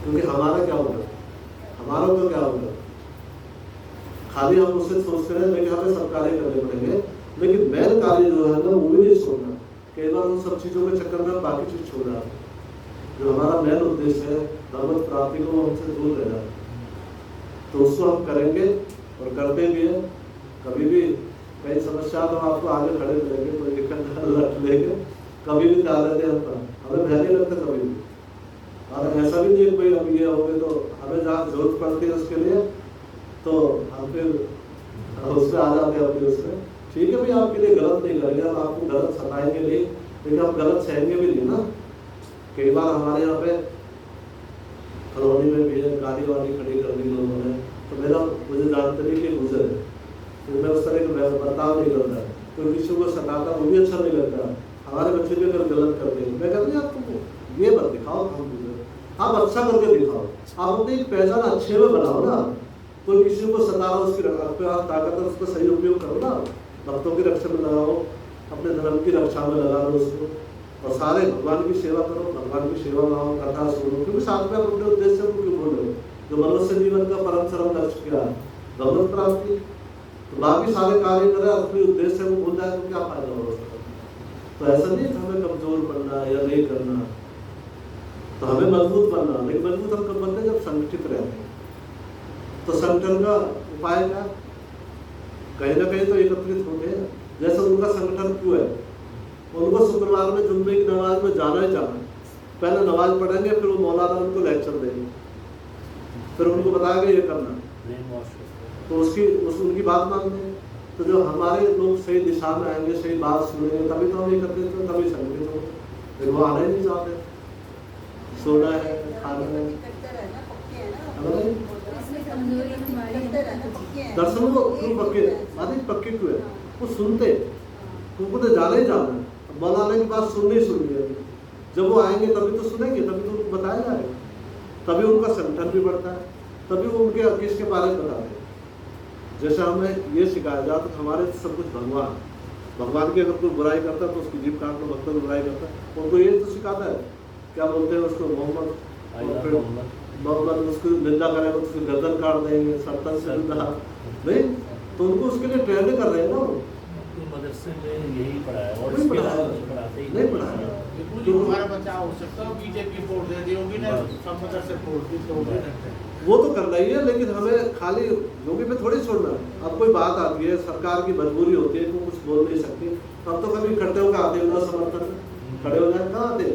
क्योंकि हमारा क्या होगा, हमारा तो क्या होगा, खाली हम उससे सोचते हैं, लेकिन हमें सब कार्य करने पड़ेंगे, लेकिन मेन कार्य जो है ना वो भी नहीं छोड़ना। कई बार उन सब चीजों के चक्कर में बाकी चीज छोड़ रहा है, जो हमारा मेन उद्देश्य है भगवत प्राप्ति को, हमसे दूर रह रहा है। तो उसको हम करेंगे और करते भी हैं। कभी भी कई समस्या तो आपको आगे खड़े मिलेंगे, कोई दिक्कत लट लेंगे, कभी भी डाल देते हैं, हमें भय नहीं लगता कभी भी। और ऐसा भी नहीं कोई अब ये हो गए तो हमें जहाँ जरूरत पड़ती है उसके लिए तो हम फिर उसमें आ जाते हैं अपने उसमें। ठीक है भाई, आपके लिए गलत नहीं करेंगे, हम आपको गलत सताएंगे नहीं, लेकिन हम गलत सहएंगे भी नहीं ना। कई बार हमारे यहाँ पे कॉलोनी में भी गाड़ी वाड़ी खड़ी कर दी लोगों ने, तो मुझे जानते नहीं कि गुजर है, तो मैं उस तरह का बर्ताव नहीं करता, तो किसी को सताता वो भी अच्छा नहीं लगता। हमारे बच्चे भी अगर गलत करते हैं, मैं कहती आप तुम ये मत दिखाओ हम गुजर, आप अच्छा करके दिखाओ, आप अपनी एक पहचान अच्छे में बनाओ ना। कोई किसी को सता रहा, उसकी आपके पास ताकत है, उसका सही उपयोग करो ना, भक्तों की रक्षा में लगाओ, अपने धर्म की रक्षा में लगा दो उसको, और सारे भगवान की सेवा करो, भगवान की सेवा में आओ, कथा सुनो, क्योंकि साथ में अपने उद्देश्य को क्यों भूल रहे हो? जो मनुष्य जीवन का परम श्रम लक्ष्य क्या है? भगवत प्राप्ति। तो बाकी सारे कार्य करें, अपने उद्देश्य को भूल जाए तो क्या फायदा होगा उसका? तो ऐसा नहीं कि हमें कमजोर बनना या नहीं करना, तो हमें मजबूत बनना, लेकिन मजबूत हम कब बनते हैं? जब संगठित रहते हैं। तो संगठन का उपाय क्या? कहीं ना कहीं तो एकत्रित होते हैं। जैसे उनका संगठन क्यों है? उनको शुक्रवार में जुम्मे की नमाज में जाना ही जाना है। पहले नमाज पढ़ेंगे, फिर वो मौलाना उनको लेक्चर देंगे, फिर उनको बताएंगे ये करना, तो उनकी बात मानते हैं। तो जब हमारे लोग सही दिशा में आएंगे, सही बात सुनेंगे, तभी तो हम एकत्रित हो, तभी संगठित हो। लेकिन वो आना ही नहीं चाहते, सोना है, खाना है, दर्शन को क्यों पक्के, अधिक पक्के क्यों है? वो सुनते, उनको तो जाना ही जाना है। मौलाना की बात सुननी ही सुननी है। जब वो आएंगे तभी तो सुनेंगे, तभी तो उनको बताया जाएगा, तभी उनका संगठन भी बढ़ता है, तभी वो उनके किसके बारे में बताते हैं। जैसे हमें ये सिखाया जाता है हमारे सब कुछ भगवान की अगर कोई बुराई करता है तो उसकी जीभ काट लो, भक्तों की बुराई करता है उनको ये तो सिखाता है, क्या बोलते हैं उसको, मोहम्मद उसको निंदा करेगा तो उसकी गर्दन काट देंगे, सरतन से नहीं, तो उनको उसके लिए ट्रेंड कर रहे हैं ना। मदरसे में यही पढ़ाया और नहीं इसके पढ़ाया, अलावा पढ़ाते ही नहीं पढ़ाया। तो हमारा बच्चा हो सकता है बीजेपी वोट दे दी होगी ना, सब मदरसे वोट दी तो वो तो करना ही है, लेकिन हमें खाली योगी पे थोड़ी छोड़ना है। अब कोई बात आती है, सरकार की मजबूरी होती है, तो कुछ बोल नहीं सकती, तब तो कभी इकट्ठे होकर आते हैं ना, समर्थन में खड़े हो जाए, कहाँ आते?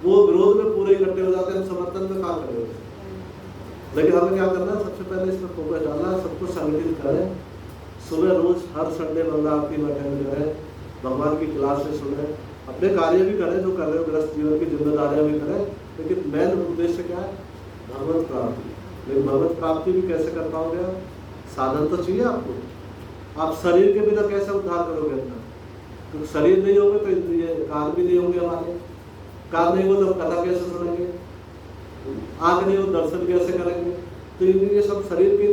वो विरोध में पूरे इकट्ठे हो जाते हैं, हम समर्थन में कहाँ खड़े होते हैं? लेकिन हमें क्या करना है? सबसे पहले इसमें फोकस डालना है, सबको संगठित करें, सुबह रोज हर संडे मंगला आरती में अटेंड करें, भगवान की क्लासेस सुने, अपने कार्य भी करें जो कर रहे हो, गृहस्थ जीवन की जिम्मेदारियां भी करें, लेकिन मेन उद्देश्य क्या है? भगवत प्राप्ति। लेकिन भगवत प्राप्ति भी कैसे कर पाओगे? साधन तो चाहिए आपको। आप शरीर के बिना कैसे उद्धार करोगे अपना? क्योंकि शरीर नहीं होगा तो ये कान भी नहीं होंगे हमारे, कान नहीं हो तो कथा कैसे सुनेंगे, आँख नहीं हो दर्शन कैसे करेंगे? तो ये सब शरीर की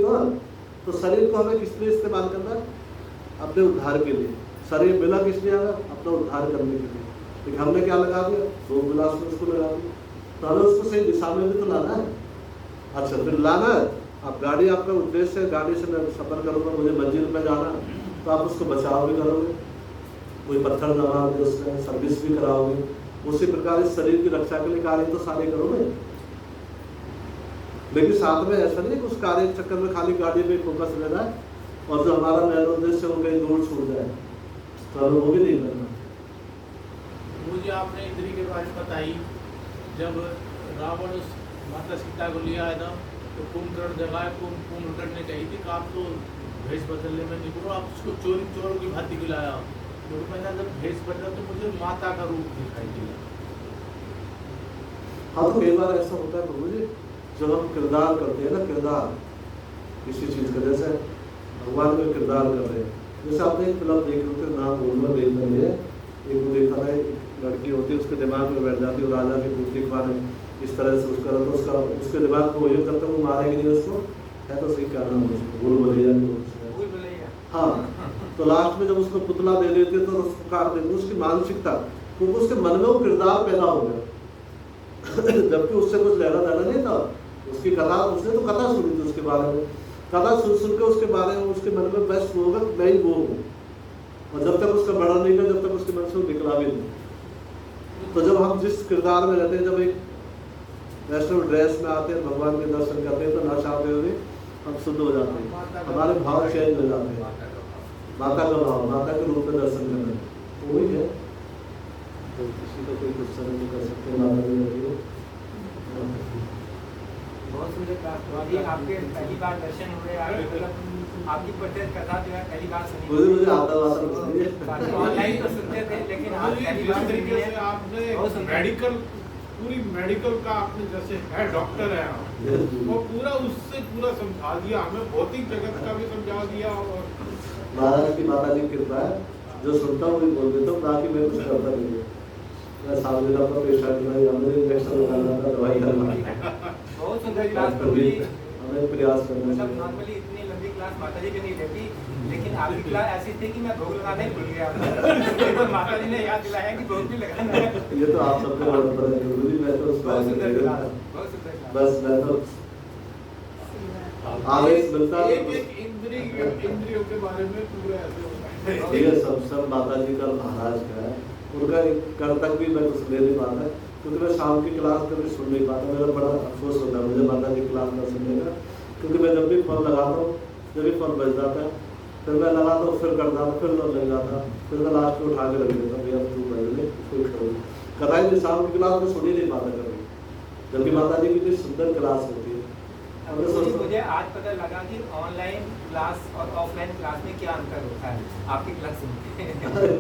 तो शरीर को हमें किस लिए इस्तेमाल करना है? अपने उद्धार के लिए। शरीर मिला किस लिए? अपना उद्धार करने के लिए। लेकिन हमने क्या लगा दिया? भोग विलास में उसको लगा दिया। तो हमें उसको सही दिशा में भी तो लाना है। अच्छा, फिर लाना है, आप गाड़ी, आपका उद्देश्य है गाड़ी से मैं सफर करूँगा, मुझे मंजिल में जाना, तो आप उसको बचाव भी करोगे, कोई पत्थर दबाओगे, उसमें सर्विस भी कराओगे। उसी प्रकार इस शरीर की रक्षा के लिए कार्य तो सारे करोगे, लेकिन साथ में ऐसा नहीं कि उस कार्य के चक्कर में खाली गाड़ी में फोकस रहना है और जो हमारा मेन उद्देश्य हो कहीं दूर छूट जाए, तो हमें वो भी नहीं करना। मुझे आपने इंद्री के बारे में बताई, जब रावण उस माता सीता को लिया आया था तो कुंभकर्ण जगह कुंभकर्ण ने कही थी कि आप तो भेष बदलने में निकलो, आप उसको चोरों की भांति खिलाया। तो मैंने जब भेष बदला तो मुझे माता का रूप दिखाई दिया। हाँ, तो कई बार ऐसा होता है प्रभु जी, जब हम किरदार करते हैं ना, किरदार किसी चीज का, जैसे भगवान में किरदार कर रहे हैं, जैसे आपने एक फिल्म देख रहे थे, नाम बोलना देख रहे हैं, एक वो देखा था, एक लड़की होती है, उसके दिमाग में बैठ जाती है राजा की पुत्री के बारे में, इस तरह से उसका तो उसके दिमाग को ये करते वो मारेंगे नहीं उसको, है तो सही क्या नाम है उसको, भूल भुलैया। हाँ, तो लास्ट में जब उसको पुतला दे देते तो उसको काट देते, उसकी मानसिकता, क्योंकि उसके मन में वो किरदार पैदा हो गया जबकि उससे कुछ लेना देना नहीं था। उसकी कथा, उसने तो कथा सुनी थी उसके बारे में, कथा सुन के उसके बारे में उसके मन में बेस्ट होगा मैं ही वो हूँ, और जब तक उसका बड़ा नहीं कर, जब तक उसके मन से वो निकला भी नहीं। तो जब हम जिस किरदार में रहते हैं, जब एक वैष्णव ड्रेस में आते हैं, भगवान के दर्शन करते हैं, तो ना चाहते हुए हम शुद्ध हो जाते हैं, हमारे भाव चेंज हो जाते हैं, माता का भाव, माता के रूप में दर्शन करना, तो वही है। तो किसी का कोई क्वेश्चन नहीं कर सकते, माता की बहुत सुंदर प्राप्त। आपके पहली बार दर्शन हुए, आपकी प्रत्येक कथा जो है पहली बार सुनी। मुझे आता वाला ऑनलाइन तो सुनते थे, लेकिन आज पहली बार तरीके से आपने मेडिकल, पूरी मेडिकल का आपने जैसे है डॉक्टर है आप, वो पूरा उससे पूरा समझा दिया हमें, भौतिक जगत का भी समझा दिया। और महाराज की माता जी कृपा है, जो सुनता हूँ वही बोल देता हूँ, बाकी मैं कुछ करता नहीं हूँ। मैं सामने का पेशेंट में हमें इंजेक्शन लगाना, दवाई करना, बहुत सुंदर बात। हमें प्रयास करना मतलब नॉर्मली इतनी क्लास माताजी भी नहीं लेती, लेकिन आपकी क्लास ऐसी थी कि मैं भोग लगाना ही भूल गया। तो माताजी ने याद दिलाया कि भोग भी लगाना है। ये तो आप सबको पता है गुरु जी, मैं तो उस बहुत बात सुंदर में क्लास, बहुत सुंदर क्लास। बस मैं तो आवेश मिलता है। एक इंद्रियों के बारे में पूरा ऐसे होता है। ठीक है, सब माता जी का महाराज का है, उनका कल तक भी मैं कुछ ले नहीं पाता, क्योंकि मैं शाम की क्लास कभी सुन नहीं पाता। मेरा बड़ा अफसोस होता है मुझे माता जी क्लास ना सुनने का, क्योंकि मैं जब भी फोन लगाता हूँ, जब भी फोन बज जाता है, फिर मैं लगाता हूँ, फिर करता हूँ, फिर लग जाता, फिर मैं लास्ट में उठा के रख देता हूँ, भैया तू पढ़ ले, फिर करो। कथाएं भी शाम की क्लास में सुन ही नहीं पाता कभी, जबकि माता जी की इतनी सुंदर क्लास होती है। मुझे आज पता लगा कि ऑनलाइन क्लास और ऑफलाइन क्लास में क्या अंतर होता है। आपकी क्लास सुनते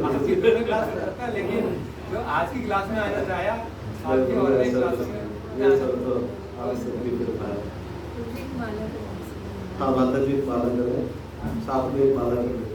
आपकी दोनों क्लास होता है, लेकिन जो आज की क्लास में आनंद आया, आपकी ऑनलाइन क्लास में ये सब तो आप सबकी कृपा है। तो एक माला करें। हाँ, माता जी माला करें, साथ में एक माला करें।